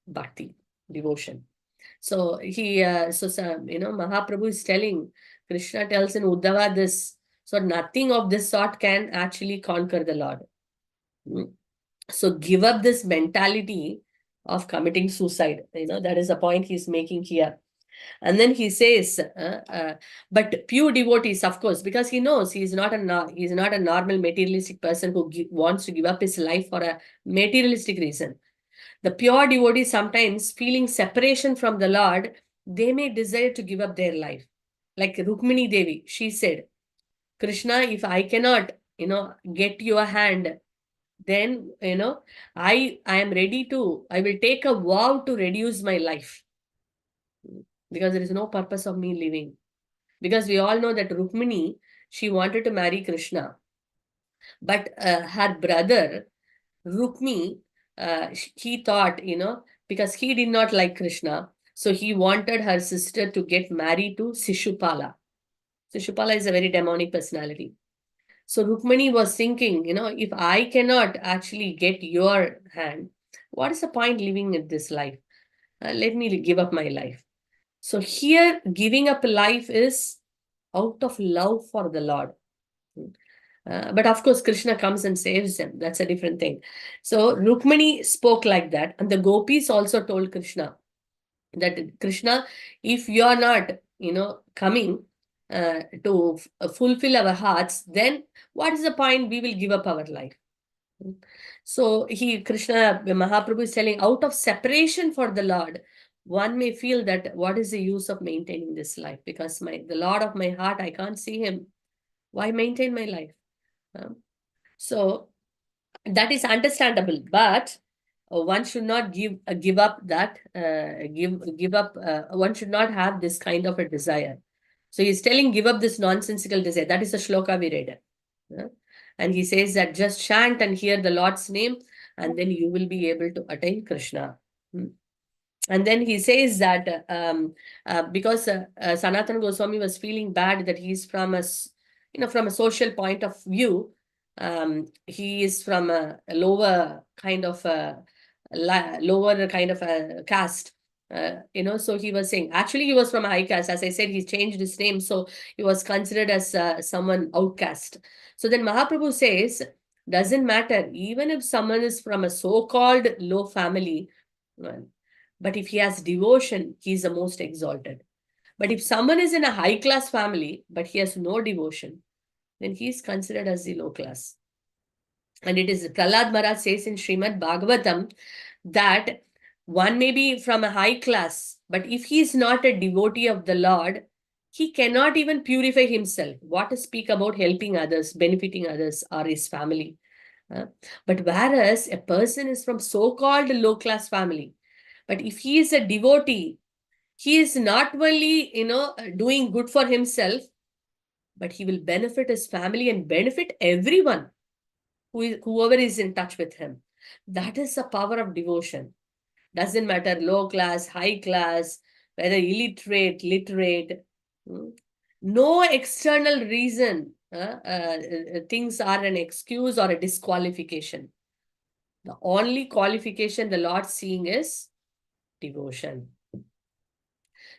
Bhakti, devotion. So Mahaprabhu is telling, Krishna tells in Uddhava this. So nothing of this sort can actually conquer the Lord. So give up this mentality of committing suicide. That is the point he's making here. And then he says, but pure devotees, of course, because he knows he's not a normal materialistic person who wants to give up his life for a materialistic reason. The pure devotees, sometimes feeling separation from the Lord, they may desire to give up their life. Like Rukmini Devi, she said, Krishna, if I cannot, get your hand, then, I am ready to, I will take a vow to reduce my life. Because there is no purpose of me living. Because we all know that Rukmini, she wanted to marry Krishna. But her brother, Rukmi, he thought, because he did not like Krishna, so he wanted her sister to get married to Shishupala. Shishupala is a very demonic personality. So Rukmini was thinking, if I cannot actually get your hand, what is the point living in this life? Let me give up my life. So here, giving up life is out of love for the Lord. But of course, Krishna comes and saves them. That's a different thing. So Rukmini spoke like that. And the gopis also told Krishna that, Krishna, if you are not, coming to fulfill our hearts, then what is the point? We will give up our life. So Krishna, Mahaprabhu is telling, out of separation for the Lord, one may feel that what is the use of maintaining this life? Because the Lord of my heart, I can't see him. Why maintain my life? So that is understandable, but one should not give up that, one should not have this kind of a desire. So he's telling, give up this nonsensical desire. That is the shloka we read. And he says that just chant and hear the Lord's name, and then you will be able to attain Krishna. And then he says that because Sanatana Goswami was feeling bad that he's from a social point of view, he is from a lower kind of a caste. So he was saying, actually he was from a high caste. As I said, he changed his name, so he was considered as someone outcast. So then Mahaprabhu says, doesn't matter, even if someone is from a so-called low family, but if he has devotion, he is the most exalted. But if someone is in a high-class family, but he has no devotion, then he is considered as the low class. And it is Prahlad Maharaj says in Srimad Bhagavatam that one may be from a high class, but if he is not a devotee of the Lord, he cannot even purify himself. What to speak about helping others, benefiting others, or his family. But whereas a person is from so-called low-class family, but if he is a devotee, he is not only, doing good for himself, but he will benefit his family and benefit everyone, whoever is in touch with him. That is the power of devotion. Doesn't matter low class, high class, whether illiterate, literate. No external reason things are an excuse or a disqualification. The only qualification the Lord seeing is devotion.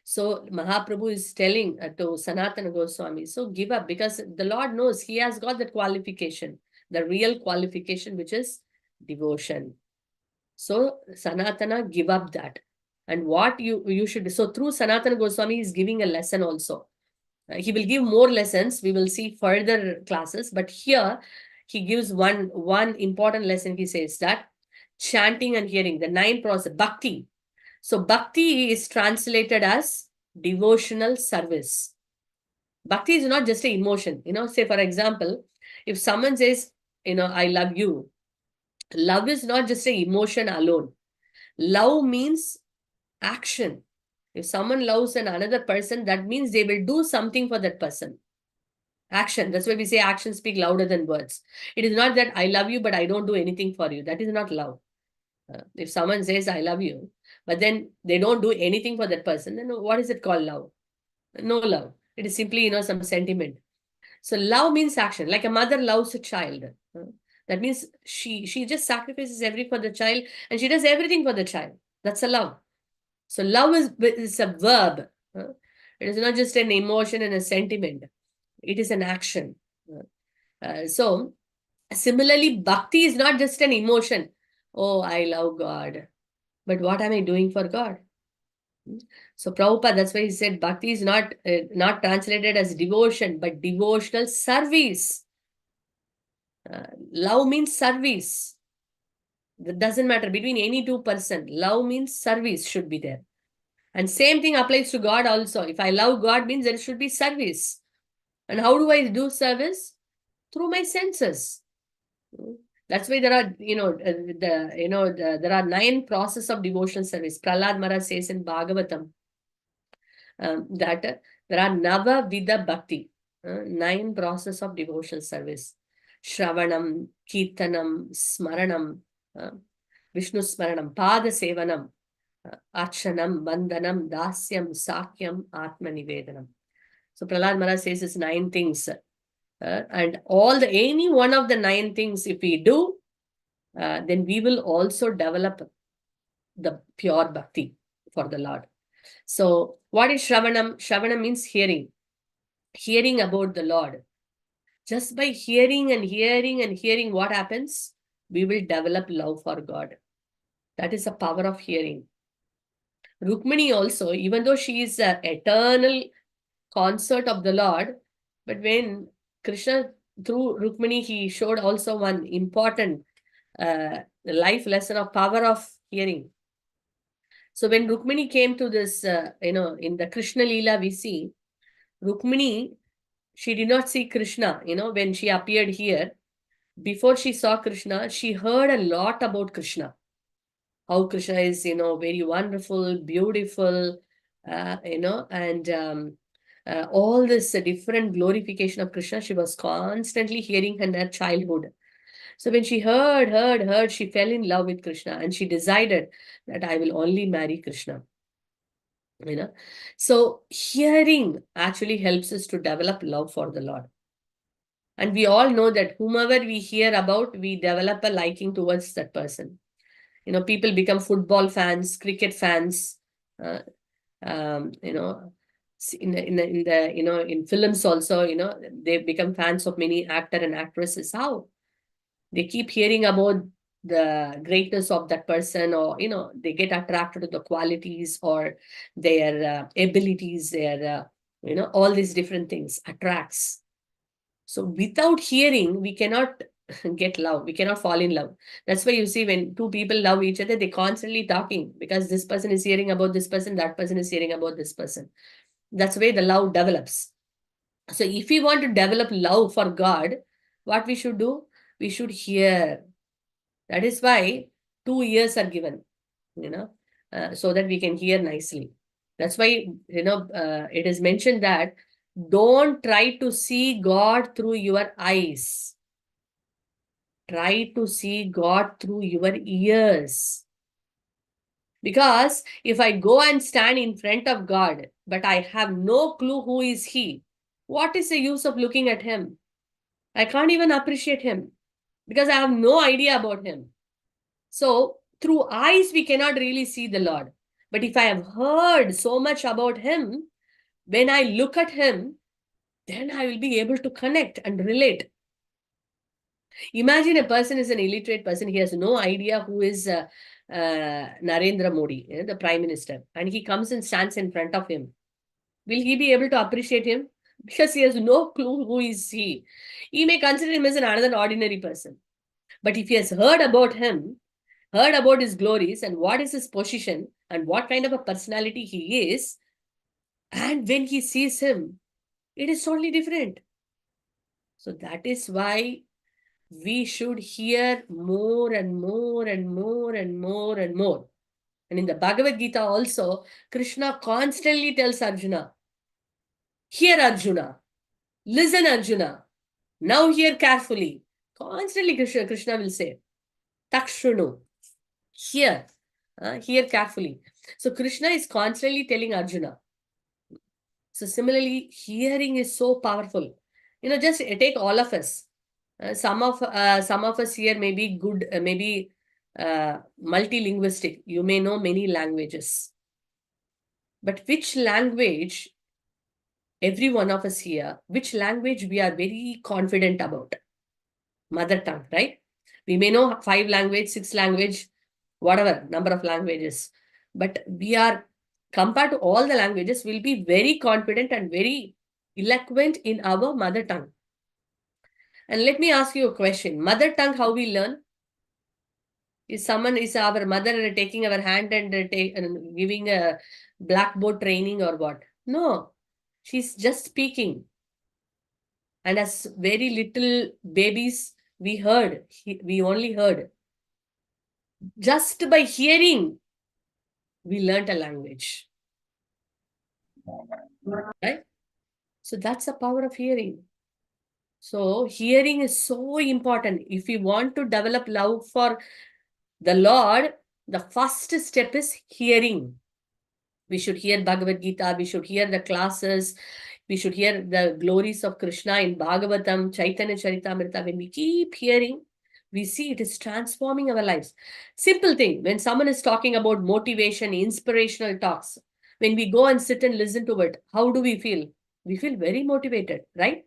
So Mahaprabhu is telling to Sanatana Goswami, so give up, because the Lord knows he has got that qualification, the real qualification, which is devotion. So Sanatana, give up that. And what you should, so through Sanatana Goswami is giving a lesson also. He will give more lessons. We will see further classes, but here he gives one important lesson. He says that chanting and hearing, the 9 process, bhakti. So bhakti is translated as devotional service. Bhakti is not just an emotion. Say for example, if someone says, I love you, Love is not just an emotion alone. Love means action. If someone loves another person, that means they will do something for that person. Action. That's why we say actions speak louder than words. It is not that I love you, but I don't do anything for you. That is not love. If someone says I love you, but then they don't do anything for that person, then what is it called love? No love. It is simply, some sentiment. So love means action. Like a mother loves a child. That means she just sacrifices everything for the child, and she does everything for the child. That's a love. So love is a verb. It is not just an emotion and a sentiment. It is an action. So similarly, bhakti is not just an emotion. Oh, I love God. But what am I doing for God? So Prabhupada, that's why he said bhakti is not translated as devotion, but devotional service. Love means service. That doesn't matter between any two person. Love means service should be there. And same thing applies to God also. If I love God means there should be service. And how do I do service? Through my senses. That's why there are, there are 9 processes of devotional service. Prahlad Maharaj says in Bhagavatam that there are Nava Vida Bhakti, 9 processes of devotional service. Shravanam, Kirtanam, Smaranam, Vishnu Smaranam, Pada Sevanam, Archanam, Bandhanam, Dasyam, Sakyam, Atma Nivedanam. So Prahlad Maharaj says it's 9 things. And any one of the 9 things, if we do, then we will also develop the pure bhakti for the Lord. So what is Shravanam? Shravanam means hearing. Hearing about the Lord. Just by hearing and hearing and hearing, what happens? We will develop love for God. That is the power of hearing. Rukmini also, even though she is an eternal consort of the Lord, but when Krishna, through Rukmini, he showed also one important life lesson of power of hearing. So when Rukmini came to this, in the Krishna Leela, we see Rukmini, she did not see Krishna, when she appeared here. Before she saw Krishna, she heard a lot about Krishna. How Krishna is, very wonderful, beautiful, and all this different glorification of Krishna, she was constantly hearing in her childhood. So when she heard, she fell in love with Krishna, and she decided that I will only marry Krishna. So hearing actually helps us to develop love for the Lord. And we all know that whomever we hear about, we develop a liking towards that person. People become football fans, cricket fans, in films also, they become fans of many actors and actresses. How? They keep hearing about the greatness of that person, or, they get attracted to the qualities or their abilities, their, all these different things attracts. So without hearing, we cannot get love. We cannot fall in love. That's why you see when 2 people love each other, they're constantly talking because this person is hearing about this person, that person is hearing about this person. That's why the love develops. So if we want to develop love for God, what we should do? We should hear. That is why 2 ears are given, so that we can hear nicely. That's why, it is mentioned that don't try to see God through your eyes. Try to see God through your ears. Because if I go and stand in front of God, but I have no clue who is He, what is the use of looking at Him? I can't even appreciate Him because I have no idea about Him. So through eyes, we cannot really see the Lord. But if I have heard so much about Him, when I look at Him, then I will be able to connect and relate. Imagine a person is an illiterate person. He has no idea who is Narendra Modi, the Prime Minister. And he comes and stands in front of him. Will he be able to appreciate him? Because he has no clue who is he. He may consider him as another ordinary person. But if he has heard about him, heard about his glories and what is his position and what kind of a personality he is, and when he sees him, it is totally different. So that is why we should hear more and more and more and more and more. And in the Bhagavad Gita also, Krishna constantly tells Arjuna, hear Arjuna, listen Arjuna, now hear carefully. Constantly Krishna will say, Takshunu, hear, hear carefully. So Krishna is constantly telling Arjuna. So similarly, hearing is so powerful. Just take all of us. Some of us here may be good, maybe multilinguistic. You may know many languages. But which language, every one of us here, which language we are very confident about? Mother tongue, right? We may know 5 language, 6 language, whatever number of languages. But we are, compared to all the languages, we'll be very confident and very eloquent in our mother tongue. And let me ask you a question. Mother tongue, how we learn? Is our mother taking our hand and giving a blackboard training or what? No, she's just speaking. And as very little babies, we only heard. Just by hearing, we learnt a language. Right? So that's the power of hearing. So hearing is so important. If we want to develop love for the Lord, the first step is hearing. We should hear Bhagavad Gita, we should hear the classes, we should hear the glories of Krishna in Bhagavatam, Chaitanya Charitamrita. When we keep hearing, we see it is transforming our lives. Simple thing, when someone is talking about motivation, inspirational talks, when we go and sit and listen to it, how do we feel? We feel very motivated, right?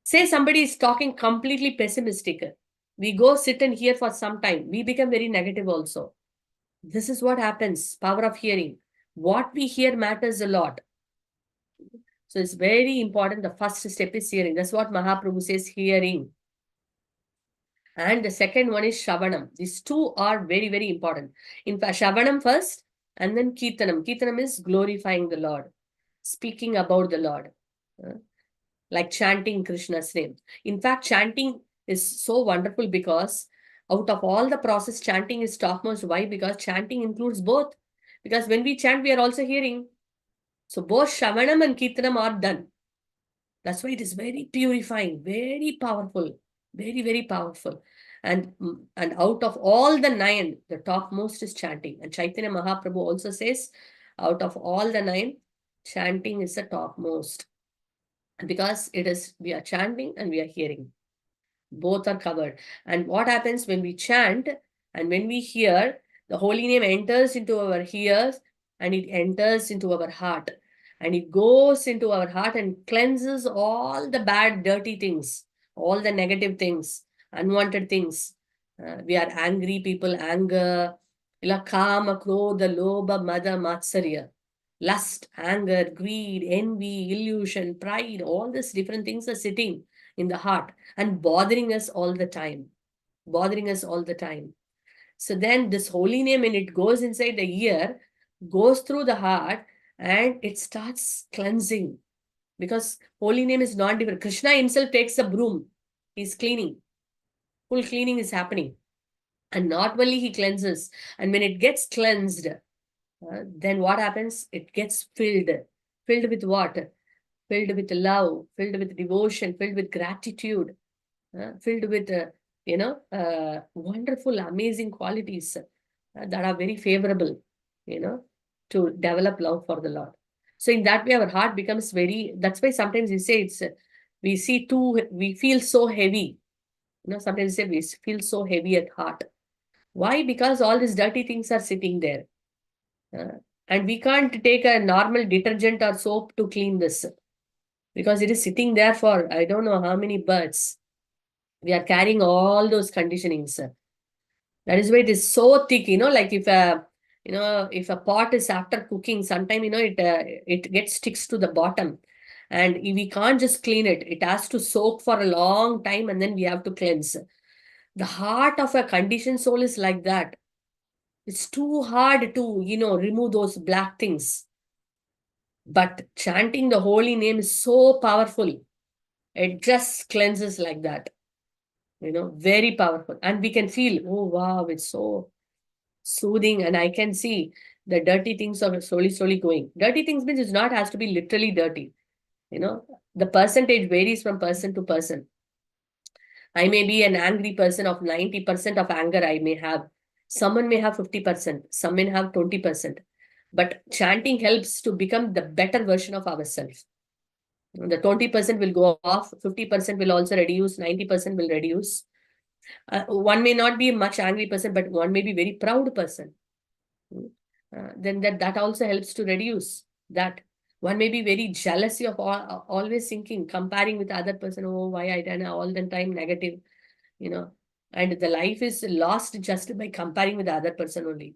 Say somebody is talking completely pessimistic. We go sit and hear for some time. We become very negative also. This is what happens, power of hearing. What we hear matters a lot. So it's very important. The first step is hearing. That's what Mahaprabhu says, hearing. And the second one is Shravanam. These two are very, very important. In fact, Shravanam first and then Kirtanam. Kirtanam is glorifying the Lord, speaking about the Lord, like chanting Krishna's name. In fact, chanting is so wonderful because out of all the process, chanting is topmost. Why? Because chanting includes both. Because when we chant, we are also hearing. So both Shravanam and Kirtanam are done. That's why it is very purifying, very powerful, very, very powerful. And out of all the 9, the topmost is chanting. And Chaitanya Mahaprabhu also says, out of all the 9, chanting is the topmost. Because we are chanting and we are hearing. Both are covered. And what happens when we chant and when we hear, the holy name enters into our ears and it enters into our heart. And it goes into our heart and cleanses all the bad, dirty things, all the negative things, unwanted things. We are angry people, anger, kama, krodha, lobha, mada, matsarya. Lust, anger, greed, envy, illusion, pride, all these different things are sitting in the heart and bothering us all the time. So then this holy name, when it goes inside the ear, goes through the heart and it starts cleansing. Because holy name is not different. Krishna himself takes a broom. He's cleaning. Full cleaning is happening. And not only he cleanses. And when it gets cleansed, then what happens? It gets filled. Filled with what? Filled with love, filled with devotion, filled with gratitude, filled with, wonderful, amazing qualities that are very favorable, to develop love for the Lord. So in that way, our heart becomes that's why sometimes you say we feel so heavy. Sometimes you say we feel so heavy at heart. Why? Because all these dirty things are sitting there. And we can't take a normal detergent or soap to clean this. Because it is sitting there for, I don't know how many births. We are carrying all those conditionings. That is why it is so thick, like if a pot is after cooking, sometime, it sticks to the bottom. And we can't just clean it. It has to soak for a long time and then we have to cleanse. The heart of a conditioned soul is like that. It's too hard to, remove those black things. But chanting the holy name is so powerful. It just cleanses like that. very powerful. And we can feel, oh, wow, it's so soothing. And I can see the dirty things are slowly going. Dirty things means it's not has to be literally dirty. The percentage varies from person to person. I may be an angry person of 90% of anger I may have. Someone may have 50%, some may have 20%. But chanting helps to become the better version of ourselves. The 20% will go off, 50% will also reduce, 90% will reduce. One may not be a much angry person, but one may be very proud person. Then that also helps to reduce that. One may be very jealousy of always thinking, comparing with the other person, oh, why I done all the time negative, and the life is lost just by comparing with the other person only.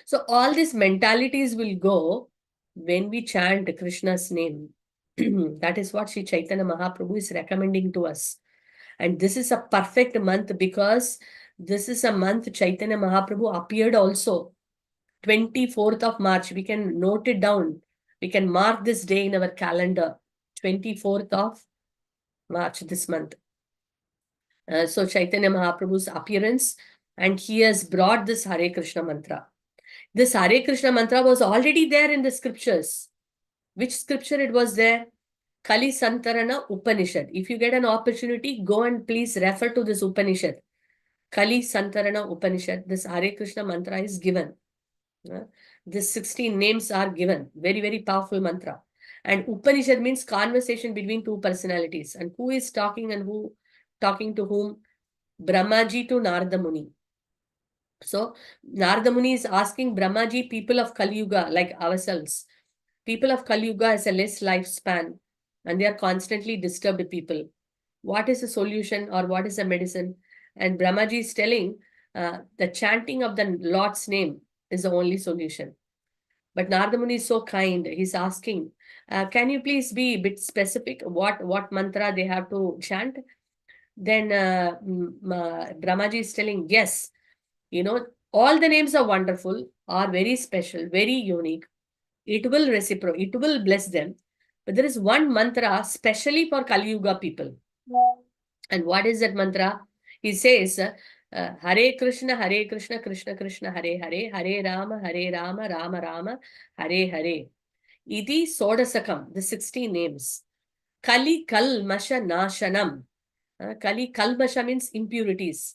So all these mentalities will go when we chant Krishna's name. That is what Sri Chaitanya Mahaprabhu is recommending to us. And this is a perfect month because this is a month Chaitanya Mahaprabhu appeared also. 24th of March. We can note it down. We can mark this day in our calendar. 24th of March this month. So Chaitanya Mahaprabhu's appearance, and he has brought this Hare Krishna mantra. This Hare Krishna mantra was already there in the scriptures. Which scripture it was there? Kali Santarana Upanishad. If you get an opportunity, go and please refer to this Upanishad. Kali Santarana Upanishad. This Hare Krishna mantra is given. These 16 names are given. Very, very powerful mantra. And Upanishad means conversation between two personalities. And who is talking and who talking to whom? Brahmaji to Narada Muni. So Narada Muni is asking Brahmaji, people of Kali Yuga, like ourselves. People of Kali Yuga has a less lifespan and they are constantly disturbed people. What is the solution or what is the medicine? And Brahmaji is telling the chanting of the Lord's name is the only solution. But Narada Muni is so kind. He's asking, can you please be a bit specific? What mantra they have to chant? Then Brahmaji is telling, yes, all the names are wonderful, are very special, very unique. It will reciprocate, it will bless them. But there is one mantra specially for Kali Yuga people. And what is that mantra? He says, Hare Krishna, Krishna Krishna, Hare Hare, Hare Rama, Rama Rama, Hare Hare. Iti Sodasakam, the 16 names. Kali Kalmasha Nashanam. Kali Kalmasha means impurities.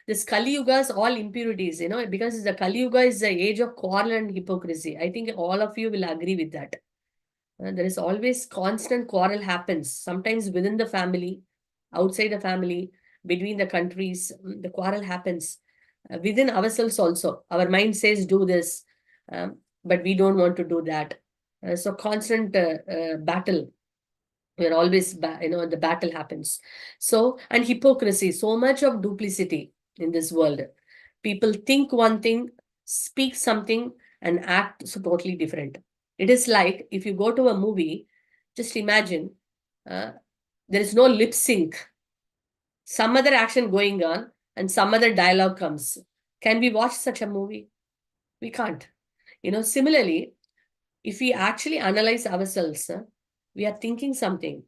This Kali Yuga is all impurities, because the Kali Yuga is the age of quarrel and hypocrisy. I think all of you will agree with that. There is always constant quarrel happens, sometimes within the family, outside the family, between the countries, the quarrel happens. Within ourselves also, our mind says do this, but we don't want to do that. So constant battle. We're always, the battle happens. So, and hypocrisy, so much of duplicity in this world. People think one thing, speak something, and act so totally different. It is like if you go to a movie, just imagine there is no lip sync. Some other action going on and some other dialogue comes. Can we watch such a movie? We can't. Similarly, if we actually analyze ourselves, we are thinking something,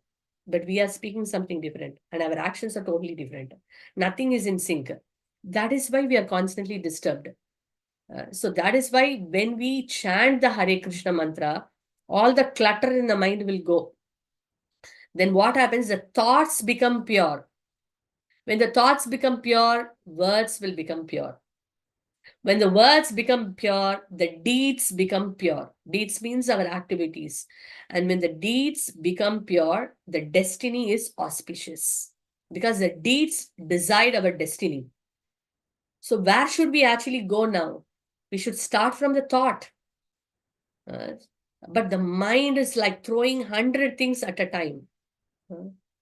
but we are speaking something different, and our actions are totally different. Nothing is in sync. That is why we are constantly disturbed. So that is why when we chant the Hare Krishna mantra, all the clutter in the mind will go. Then what happens? The thoughts become pure. When the thoughts become pure, words will become pure. When the words become pure, the deeds become pure. Deeds means our activities. And when the deeds become pure, the destiny is auspicious. Because the deeds decide our destiny. So where should we actually go now? We should start from the thought. But the mind is like throwing 100 things at a time.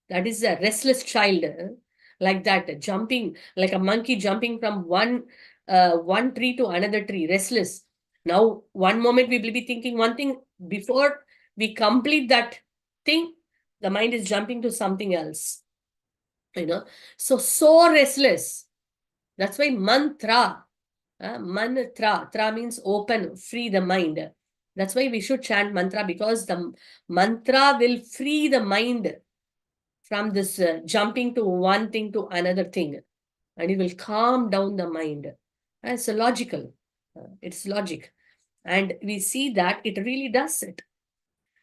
That is a restless child. Like that, jumping, like a monkey jumping from one tree to another tree, restless. Now, one moment we will be thinking one thing. Before we complete that thing, the mind is jumping to something else. So restless. That's why mantra. Tra means open, free the mind. That's why we should chant mantra, because the mantra will free the mind from this jumping to one thing to another thing, and it will calm down the mind. It's logical. It's logic. And we see that it really does it.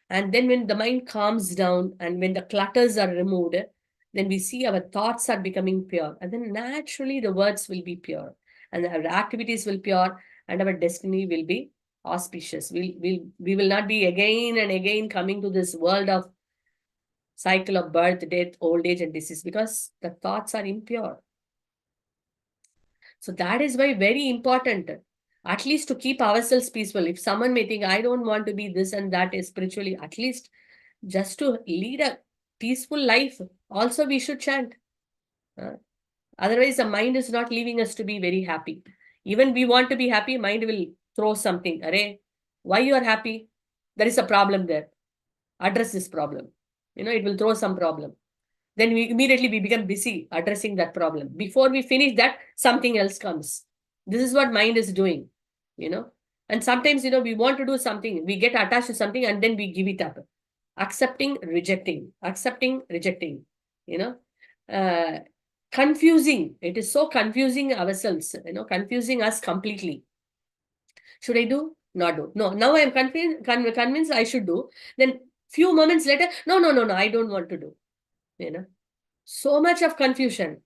And then when the mind calms down and when the clutters are removed, then we see our thoughts are becoming pure. And then naturally the words will be pure and our activities will be pure and our destiny will be auspicious. We will not be again and again coming to this world of cycle of birth, death, old age and disease because the thoughts are impure. So that is why very important, at least to keep ourselves peaceful. If someone may think, I don't want to be this and that spiritually, at least just to lead a peaceful life, also we should chant. Otherwise, the mind is not leaving us to be very happy. Even we want to be happy, mind will throw something. Array, why you are happy? There is a problem there. Address this problem. It will throw some problem. Then we immediately become busy addressing that problem. Before we finish that, something else comes. This is what mind is doing, And sometimes, we want to do something. We get attached to something and then we give it up. Accepting, rejecting, confusing. It is so confusing ourselves, confusing us completely. Should I do? Not do. No, now I am convinced I should do. Then few moments later, no, I don't want to do. So much of confusion,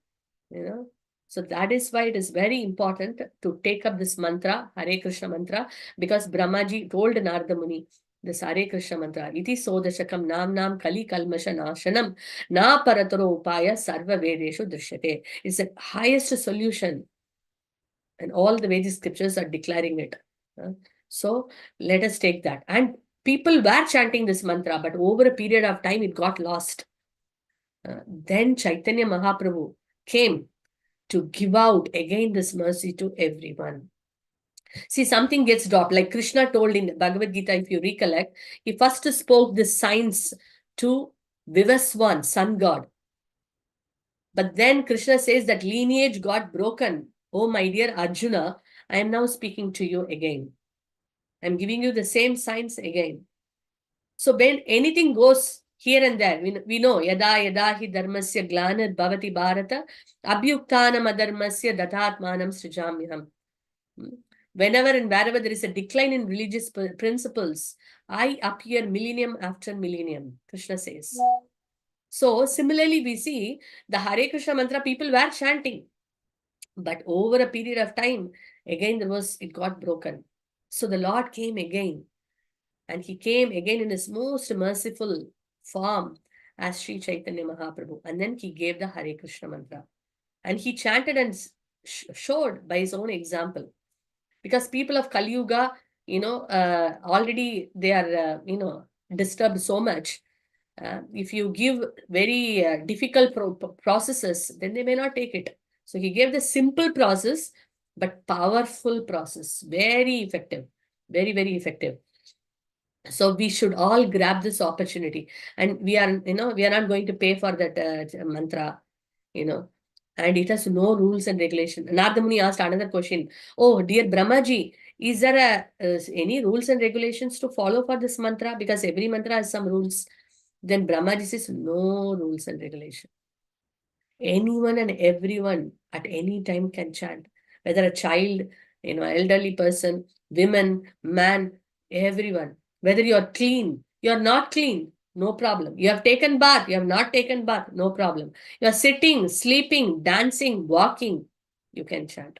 So that is why it is very important to take up this mantra, Hare Krishna mantra, because Brahmaji told Narada Muni, this Hare Krishna mantra, iti sodashakam nam kali kalmasha nashanam na parataro upaya sarva vedeshu drishyate. It's the highest solution. And all the Vedic scriptures are declaring it. So let us take that. And people were chanting this mantra, but over a period of time, it got lost. Then Chaitanya Mahaprabhu came to give out again this mercy to everyone. See, something gets dropped. Like Krishna told in Bhagavad Gita, if you recollect, he first spoke this science to Vivaswan, sun god. But then Krishna says that lineage got broken. Oh, my dear Arjuna, I am now speaking to you again. I'm giving you the same science again. So when anything goes here and there, we know, yada yada hi dharmasya glanir bhavati bharata, abhyuktanam adharmasya dathatmanam srijamyaham. Whenever and wherever there is a decline in religious principles, I appear millennium after millennium, Krishna says. So similarly, we see the Hare Krishna mantra, people were chanting. But over a period of time, again, it got broken. So the Lord came again. And he came again in his most merciful form as Sri Chaitanya Mahaprabhu. And then he gave the Hare Krishna mantra. And he chanted and showed by his own example. Because people of Kali Yuga, already they are, disturbed so much. If you give very difficult processes, then they may not take it. So he gave the simple process, but powerful process. Very effective. Very, very effective. So we should all grab this opportunity, and we are not going to pay for that mantra, and it has no rules and regulation. Narada Muni asked another question. Oh, dear Brahmaji, is there any rules and regulations to follow for this mantra? Because every mantra has some rules. Then Brahmaji says, no rules and regulation. Anyone and everyone at any time can chant, whether a child, elderly person, women, man, everyone. Whether you're clean, you're not clean, no problem. You have taken bath, you have not taken bath, no problem. You're sitting, sleeping, dancing, walking, you can chant.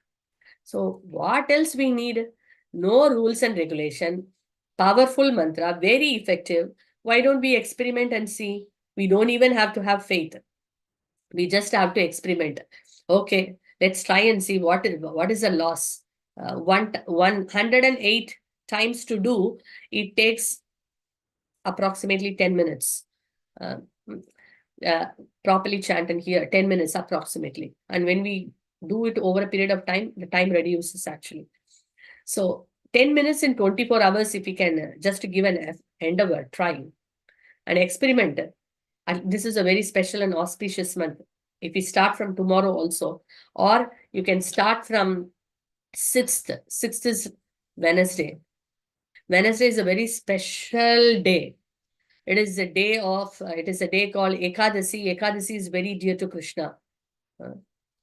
So what else we need? No rules and regulation, powerful mantra, very effective. Why don't we experiment and see? We don't even have to have faith. We just have to experiment. Okay, let's try and see what is the loss. 108 times to do, it takes approximately 10 minutes. Properly chant and hear 10 minutes approximately. And when we do it over a period of time, the time reduces actually. So 10 minutes in 24 hours, if we can just give an endeavor, try and experiment. And this is a very special and auspicious month. If we start from tomorrow also, or you can start from 6th. 6th is Wednesday. Wednesday is a very special day. It is a day called Ekadasi. Ekadasi is very dear to Krishna.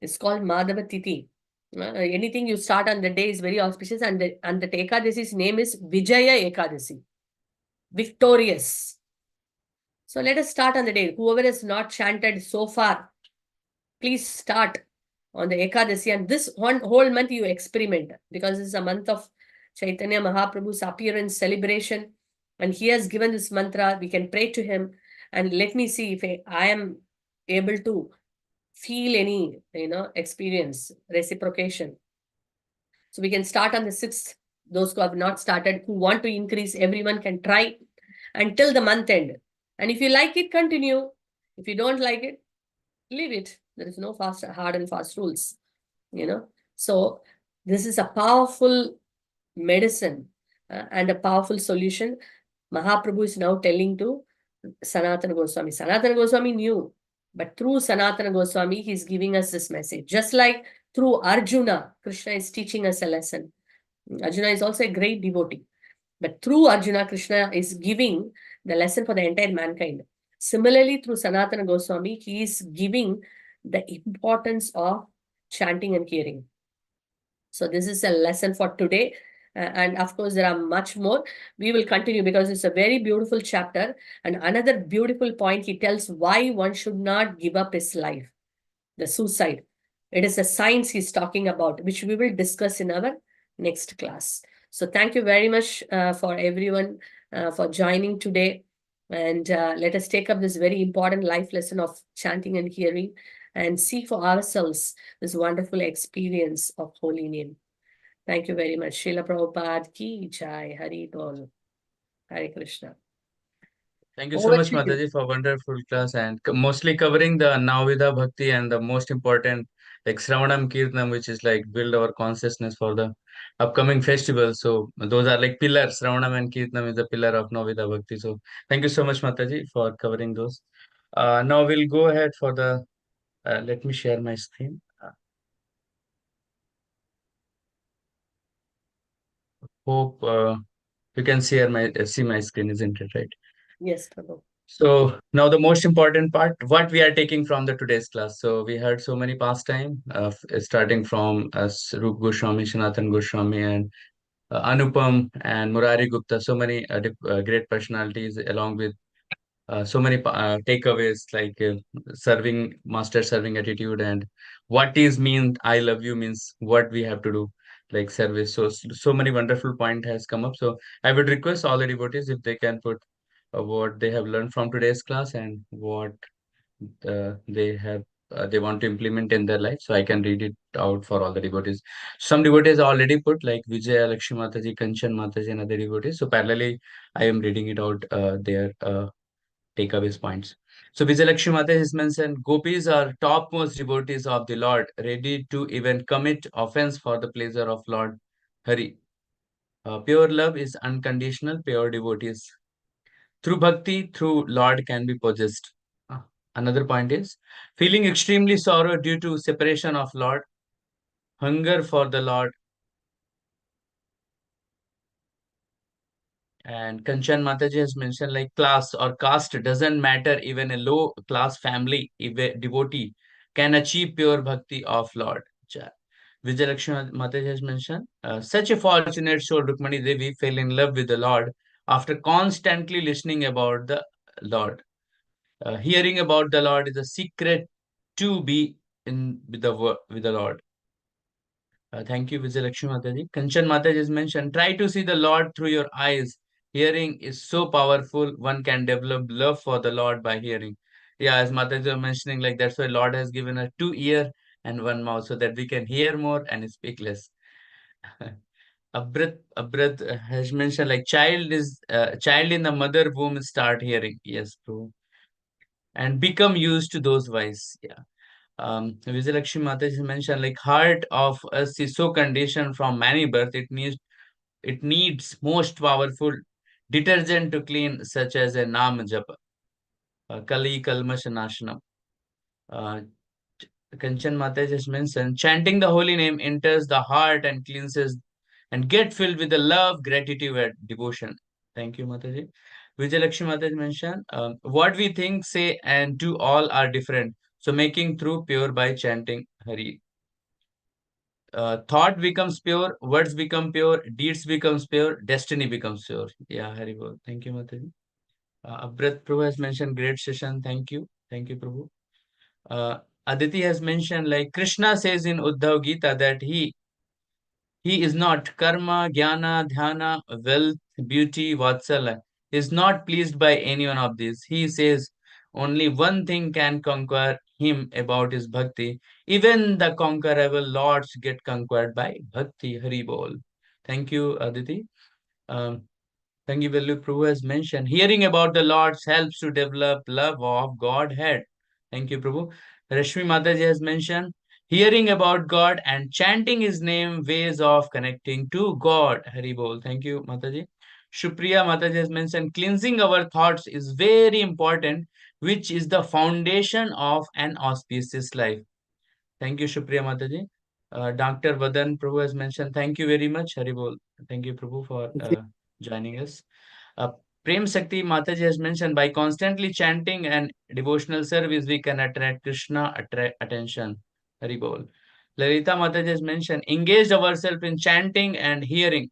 It's called Madhava Tithi. Anything you start on the day is very auspicious, and the Ekadasi's name is Vijaya Ekadasi, victorious. So let us start on the day. Whoever has not chanted so far, please start on the Ekadasi, and this one whole month you experiment, because this is a month of Chaitanya Mahaprabhu's appearance celebration, and he has given this mantra. We can pray to him, and let me see if I am able to feel any, experience, reciprocation. So we can start on the 6th. Those who have not started, who want to increase, everyone can try until the month end. And if you like it, continue. If you don't like it, leave it. There is no hard and fast rules, So this is a powerful medicine and a powerful solution. Mahaprabhu is now telling to Sanatana Goswami. Sanatana Goswami knew, but through Sanatana Goswami, he's giving us this message. Just like through Arjuna, Krishna is teaching us a lesson. Arjuna is also a great devotee. But through Arjuna, Krishna is giving the lesson for the entire mankind. Similarly, through Sanatana Goswami, he is giving the importance of chanting and hearing. So this is a lesson for today. And of course, there are much more. We will continue because it's a very beautiful chapter. And another beautiful point, he tells why one should not give up his life, the suicide. It is a science he's talking about, which we will discuss in our next class. So thank you very much for everyone for joining today. And let us take up this very important life lesson of chanting and hearing and see for ourselves this wonderful experience of holy name. Thank you very much. Srila Prabhupada ki jai. Hari Bol. Hare Krishna. Thank you so Over much, to you. Mataji, for wonderful class and mostly covering the Navida Bhakti and the most important, like Shravanam Kirtanam, which is like build our consciousness for the upcoming festival. So those are like pillars. Shravanam and Kirtanam is the pillar of Navida Bhakti. So thank you so much, Mataji, for covering those. Now we'll go ahead for the, let me share my screen. Hope you can see my screen, isn't it, right? Yes, Prabhu. So now the most important part, what we are taking from the today's class. So we had so many pastime, starting from Rup Goswami, Sanatan Goswami, and Anupam and Murari Gupta. So many great personalities, along with so many takeaways like serving master serving attitude, and what is mean I love you means what we have to do, like service. So many wonderful point has come up. So I would request all the devotees if they can put what they have learned from today's class and what they want to implement in their life, so I can read it out for all the devotees. Some devotees already put, like Vijaya Lakshmi Mataji, Kanchan Mataji, and other devotees. So parallelly I am reading it out, their takeaways points. So Vijayalakshmi Mata has mentioned, gopis are topmost devotees of the Lord, ready to even commit offense for the pleasure of Lord Hari. Pure love is unconditional, pure devotees. Through bhakti, through Lord can be possessed. Another point is, feeling extremely sorrow due to separation of Lord, hunger for the Lord. And Kanchan Mataji has mentioned, like class or caste doesn't matter, even a low class family, if a devotee can achieve pure bhakti of Lord. Vijayalakshmi Mataji has mentioned, such a fortunate soul, Rukmani Devi, fell in love with the Lord after constantly listening about the Lord. Hearing about the Lord is a secret to be in with the Lord. Thank you, Vijayalakshmi Mataji. Kanchan Mataji has mentioned, try to see the Lord through your eyes. Hearing is so powerful, one can develop love for the Lord by hearing. Yeah, as Mataji was mentioning, like that's why Lord has given us 2 ears and 1 mouth, so that we can hear more and speak less. Abrat has mentioned, like child in the mother womb start hearing. Yes, true. And become used to those voice. Yeah. Vijayalakshmi Mataji mentioned, like heart of us is so conditioned from many birth, it needs most powerful detergent to clean, such as a Nam Japa, Kali Kalmash Nashanam. Uh, Kanchan Mataji has mentioned, chanting the holy name enters the heart and cleanses and get filled with the love, gratitude, and devotion. Thank you, Mataji. Vijayalakshmi Mataji mentioned, what we think, say, and do all are different. So making through pure by chanting Hari. Thought becomes pure, words become pure, deeds becomes pure, destiny becomes pure. Yeah, Hari Bol. Thank you, Mataji. Abrat Prabhu has mentioned great session. Thank you. Thank you, Prabhu. Uh, Aditi has mentioned, like Krishna says in Uddhav Gita, that he is not karma, jnana, dhyana, wealth, beauty, vatsala. He is not pleased by any one of these. He says only one thing can conquer him about his bhakti. Even the conquerable lords get conquered by bhakti. Hari bol. Thank you, Aditi. Um, Thank you, Velu Prabhu has mentioned. Hearing about the Lord's helps to develop love of Godhead. Thank you, Prabhu. Rashmi Mataji has mentioned. Hearing about God and chanting his name, ways of connecting to God. Hari Bol. Thank you, Mataji. Shupriya Mataji has mentioned. Cleansing our thoughts is very important, which is the foundation of an auspicious life. Thank you, Shupriya Mataji. Dr. Vadan Prabhu has mentioned. Thank you very much, Hari Bol. Thank you, Prabhu, for joining us. Uh, Prem Shakti Mataji has mentioned, by constantly chanting and devotional service, we can attract Krishna attention. Hari Bol. Lalita Mataji has mentioned, engaged ourselves in chanting and hearing,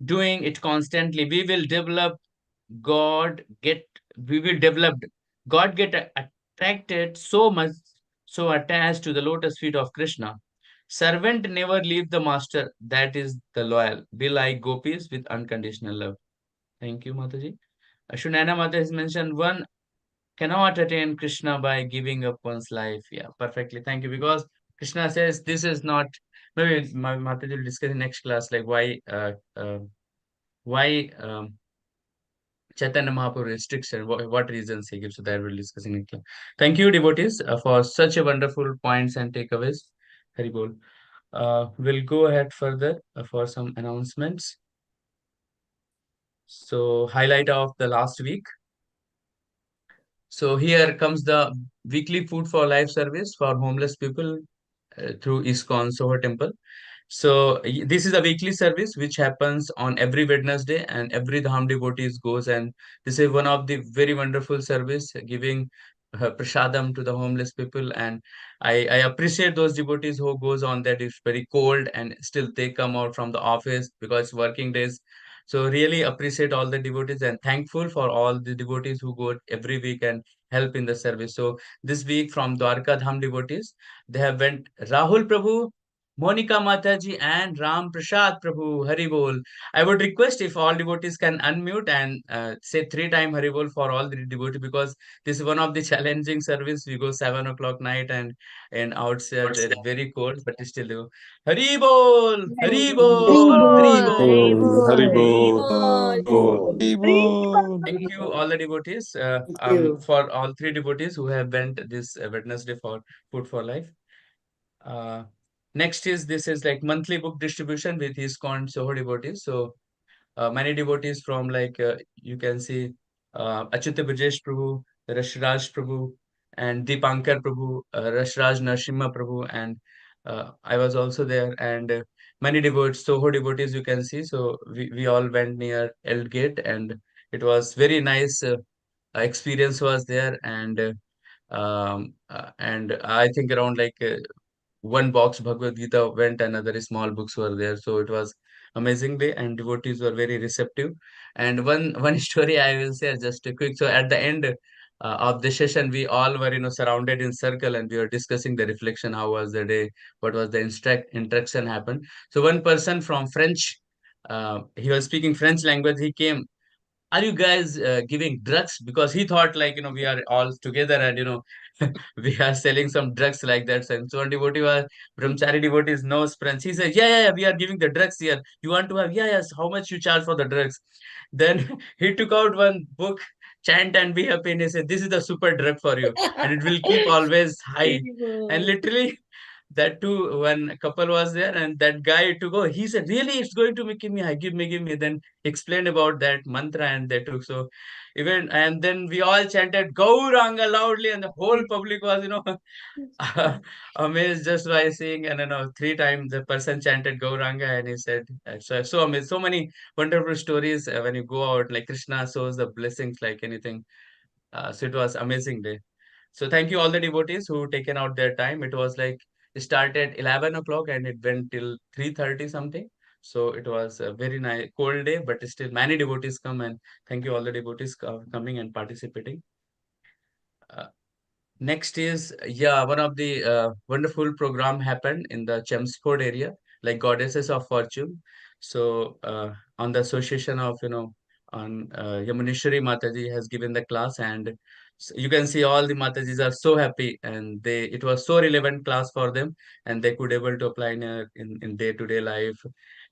doing it constantly, God get, we will develop, God get attracted so much, so attached to the lotus feet of Krishna. Servant never leave the master, that is the loyal. Be like gopis with unconditional love. Thank you, Mataji. Ashunana Mata has mentioned, one cannot attain Krishna by giving up one's life. Yeah, perfectly. Thank you. Because Krishna says this is not, maybe Mataji will discuss in next class, like why Chaitanya Mahaprabhu restriction, what reasons he gives. So that we'll discuss in next class. Thank you, devotees, for such a wonderful points and takeaways. Hari bol. We'll go ahead further for some announcements. So highlight of the last week. So here comes the weekly food for life service for homeless people through ISKCON Soho Temple. So this is a weekly service which happens on every Wednesday, and every Dham devotees goes, and this is one of the very wonderful service, giving prasadam to the homeless people. And I appreciate those devotees who goes on that. It's very cold and still they come out from the office because it's working days. So really appreciate all the devotees and thankful for all the devotees who go every week and help in the service. So this week from Dwarka Dham devotees, they have went Rahul Prabhu, Monica Mataji, and Ram Prasad Prabhu. Hari Bol. I would request if all devotees can unmute and say 3 times Hari Bol for all the devotees, because this is one of the challenging service. We go 7 o'clock night and outside it's very cold, but still do. Hari Bol, Hari Bol, Hari Bol, Hari Bol. Thank you, all the devotees. For all 3 devotees who have went this Wednesday for Food for Life. Next is, this is like monthly book distribution with ISKCON Soho devotees. So many devotees from, like you can see Achyuta Brajesh Prabhu, Rashraj Prabhu, and Deepankar Prabhu, Rashraj Narsimha Prabhu, and I was also there, and many devotees, Soho devotees you can see. So we all went near Eld Gate, and it was very nice experience was there, and I think around like one box Bhagavad Gita went, and other small books were there. So it was amazing day, and devotees were very receptive. And one story I will share, just a quick. So at the end of the session, we all were surrounded in circle, and we were discussing the reflection. How was the day? What was the interaction happened? So one person from French, he was speaking French language. He came, are you guys giving drugs? Because he thought like, we are all together, and, we are selling some drugs like that. And so one devotee was, brahmachari devotees knows French. He said, yeah, yeah, yeah, we are giving the drugs here. You want to have? Yeah, yes. How much you charge for the drugs? Then he took out one book, Chant and Be Happy, and he said, this is the super drug for you, and it will keep always high. And literally, that too, when a couple was there and that guy to go, he said, really, it's going to give me, give me, give me. Then explained about that mantra and they took. So even, and then we all chanted Gauranga loudly and the whole public was, amazed just by seeing. And, 3 times the person chanted Gauranga and he said, so amazed. So many wonderful stories when you go out, like Krishna shows the blessings like anything. So it was amazing day. So thank you all the devotees who taken out their time. It was like it started 11 o'clock and it went till 3:30 something. So it was a very nice cold day, but still many devotees come, and thank you all the devotees coming and participating. Uh, Next is, one of the wonderful program happened in the Chelmsford area, like Goddesses of Fortune. So on the association of, on Yamuneswari Mataji has given the class, and you can see all the Matajis are so happy, and it was so relevant class for them, and they could able to apply in day-to-day life.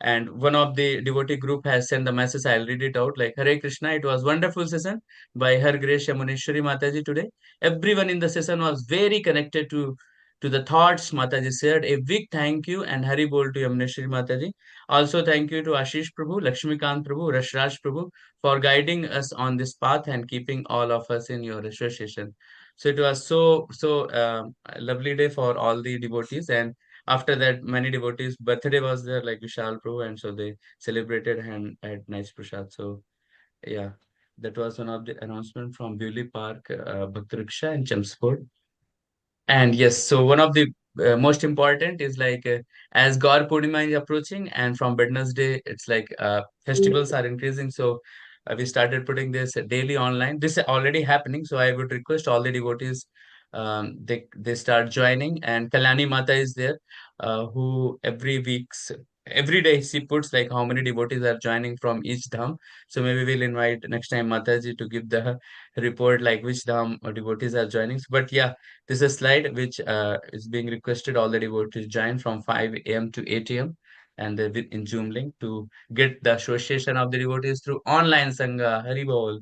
And one of the devotee group has sent the message. I'll read it out. Like, Hare Krishna, it was wonderful session by Her Grace Yamuneshwari Mataji today. Everyone in the session was very connected to the thoughts Mataji shared. A big thank you and Hari Bol to Yamuneshwari Mataji. Also, thank you to Ashish Prabhu, Lakshmikant Prabhu, Rashraj Prabhu for guiding us on this path and keeping all of us in your association. So it was a lovely day for all the devotees. And after that, many devotees' birthday was there, like Vishal Prabhu, and so they celebrated and had nice prasad. So yeah, that was one of the announcement from Bewley Park, Bhaktariksha and Chelmsford. And yes, so one of the most important is like, as Gaur Purnima is approaching, and from Wednesday, it's like festivals are increasing. So we started putting this daily online. This is already happening. So I would request all the devotees, they start joining. And Kalyani Mata is there, who every day she puts like how many devotees are joining from each dham. So maybe we'll invite next time Mataji to give the report like which dham devotees are joining. But yeah, this is a slide which is being requested all the devotees join from 5 a.m. to 8 a.m. and in Zoom link to get the association of the devotees through online Sangha. Hari Bol.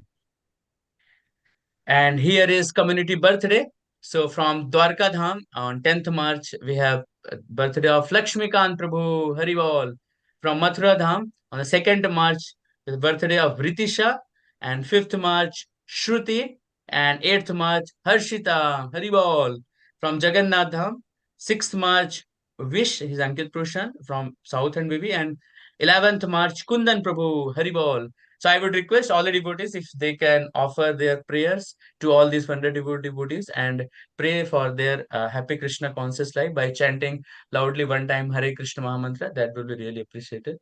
And here is community birthday. So from Dwarka Dham on 10th March, we have birthday of Lakshmikant Prabhu Haribol. From Mathura Dham on the 2nd March, the birthday of Ritisha. And 5th March, Shruti. And 8th March, Harshita Haribol. From Jagannath Dham, 6th March, Vish, his Ankit Prushan from South and Vivi. And 11th March, Kundan Prabhu Haribol. So I would request all the devotees if they can offer their prayers to all these 100 devotees and pray for their happy Krishna conscious life by chanting loudly one time Hare Krishna Mahamantra. That will be really appreciated.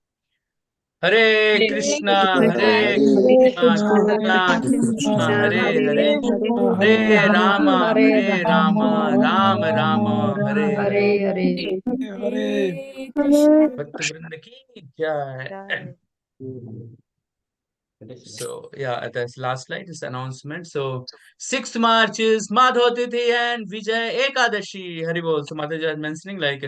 Hare Krishna, Hare Krishna, Krishna Krishna, Hare Hare, Hare Rama, Hare Rama, Rama Rama, Hare Hare. Hare Krishna. Bhakta Vrinda ki jai. So yeah, the last slide is announcement. So 6th March is Madhav Tithi and Vijay Ekadashi. Haribol. So Mataji is mentioning like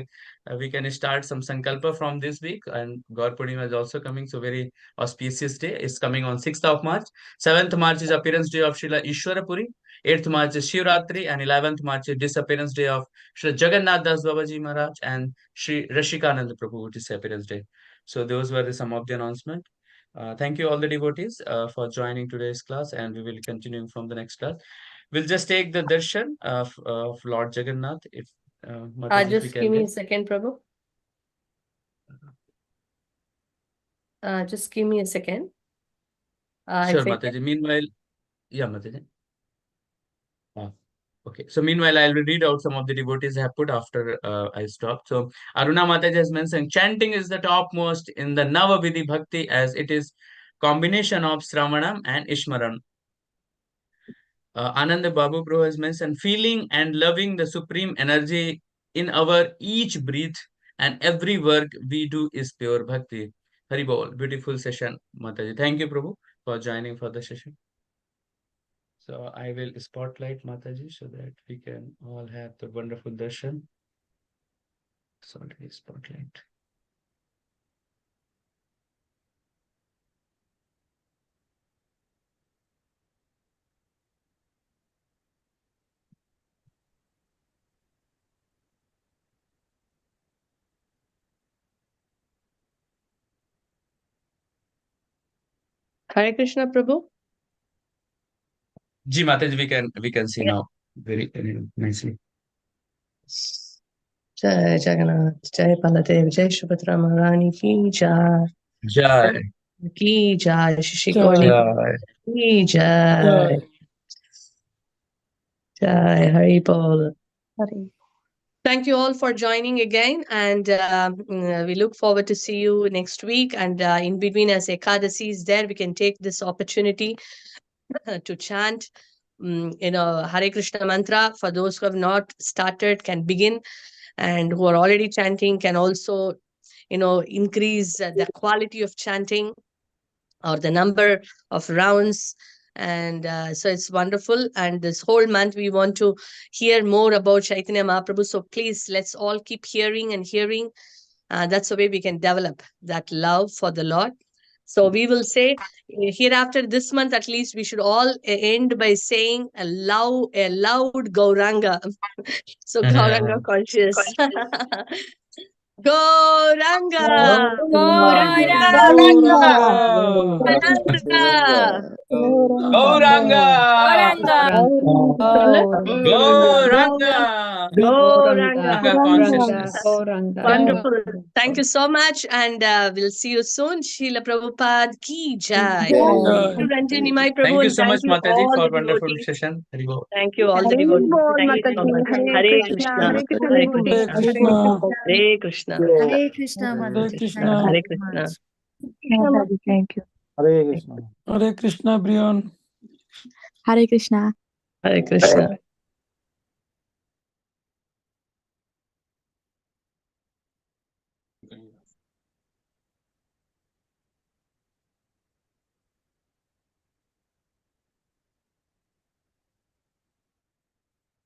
we can start some sankalpa from this week, and Gaur Purnima is also coming. So very auspicious day is coming on 6th of March. 7th March is appearance day of Srila Ishwarapuri. 8th March is Shivratri, and 11th March is disappearance day of Sri Jagannath Das Babaji Maharaj and Sri Rashikanand Prabhu disappearance day. So those were some of the announcement. Thank you all the devotees for joining today's class, and we will continue from the next class. We'll just take the darshan of Lord Jagannath, if Mataji, if we Just can give me a get. second, Prabhu. Just give me a second. Sure, Mataji. Meanwhile, yeah, Mataji. Okay, so meanwhile, I'll read out some of the devotees I have put after I stop. So, Aruna Mataji has mentioned chanting is the topmost in the Navavidhi Bhakti, as it is combination of Sravanam and Ishmaran. Ananda Babu Bro has mentioned feeling and loving the supreme energy in our each breath and every work we do is pure bhakti. Hari Bol, beautiful session, Mataji. Thank you, Prabhu, for joining for the session. So I will spotlight Mataji so that we can all have the wonderful darshan. Sorry, spotlight. Hare Krishna, Prabhu. Ji Mataji, we can see now very nicely. Jai Jagannath, Jai Baladev, Jai Subhadra Maharani ki jai. Jai. Ki jai, Shishi Jai. Gauri Jai. ki jai. Jai Hari Bol. Thank you all for joining again, and we look forward to see you next week. And in between, as Ekadasi is there, we can take this opportunity to chant, Hare Krishna mantra. For those who have not started, can begin, and who are already chanting can also, increase the quality of chanting or the number of rounds. And so it's wonderful. And this whole month, we want to hear more about Chaitanya Mahaprabhu. So please, let's all keep hearing and hearing. That's the way we can develop that love for the Lord. So we will say, hereafter this month, at least, we should all end by saying a loud Gauranga. So Gauranga conscious. Gauranga! Gauranga! Gauranga! Gauranga consciousness. Wonderful. Thank you so much, and we'll see you soon. Srila Prabhupada ki jai. Thank you, Ranjani, my Prabhu, Thank you and so much, thank you Mataji, all for the wonderful devotees. session. Hari Bol. Thank you, all the Hari devotees. Bol, Thank you so Mataji. much. Hare Hare Krishna, Krishna. Hare Krishna. Hare Hare Krishna. Krishna. Hare Krishna. Hare Krishna, Hare Mataji. Krishna. Thank you Hare very Krishna. much. Mataji, thank you. Hare Krishna, Brian. Hare Krishna. Hare Krishna.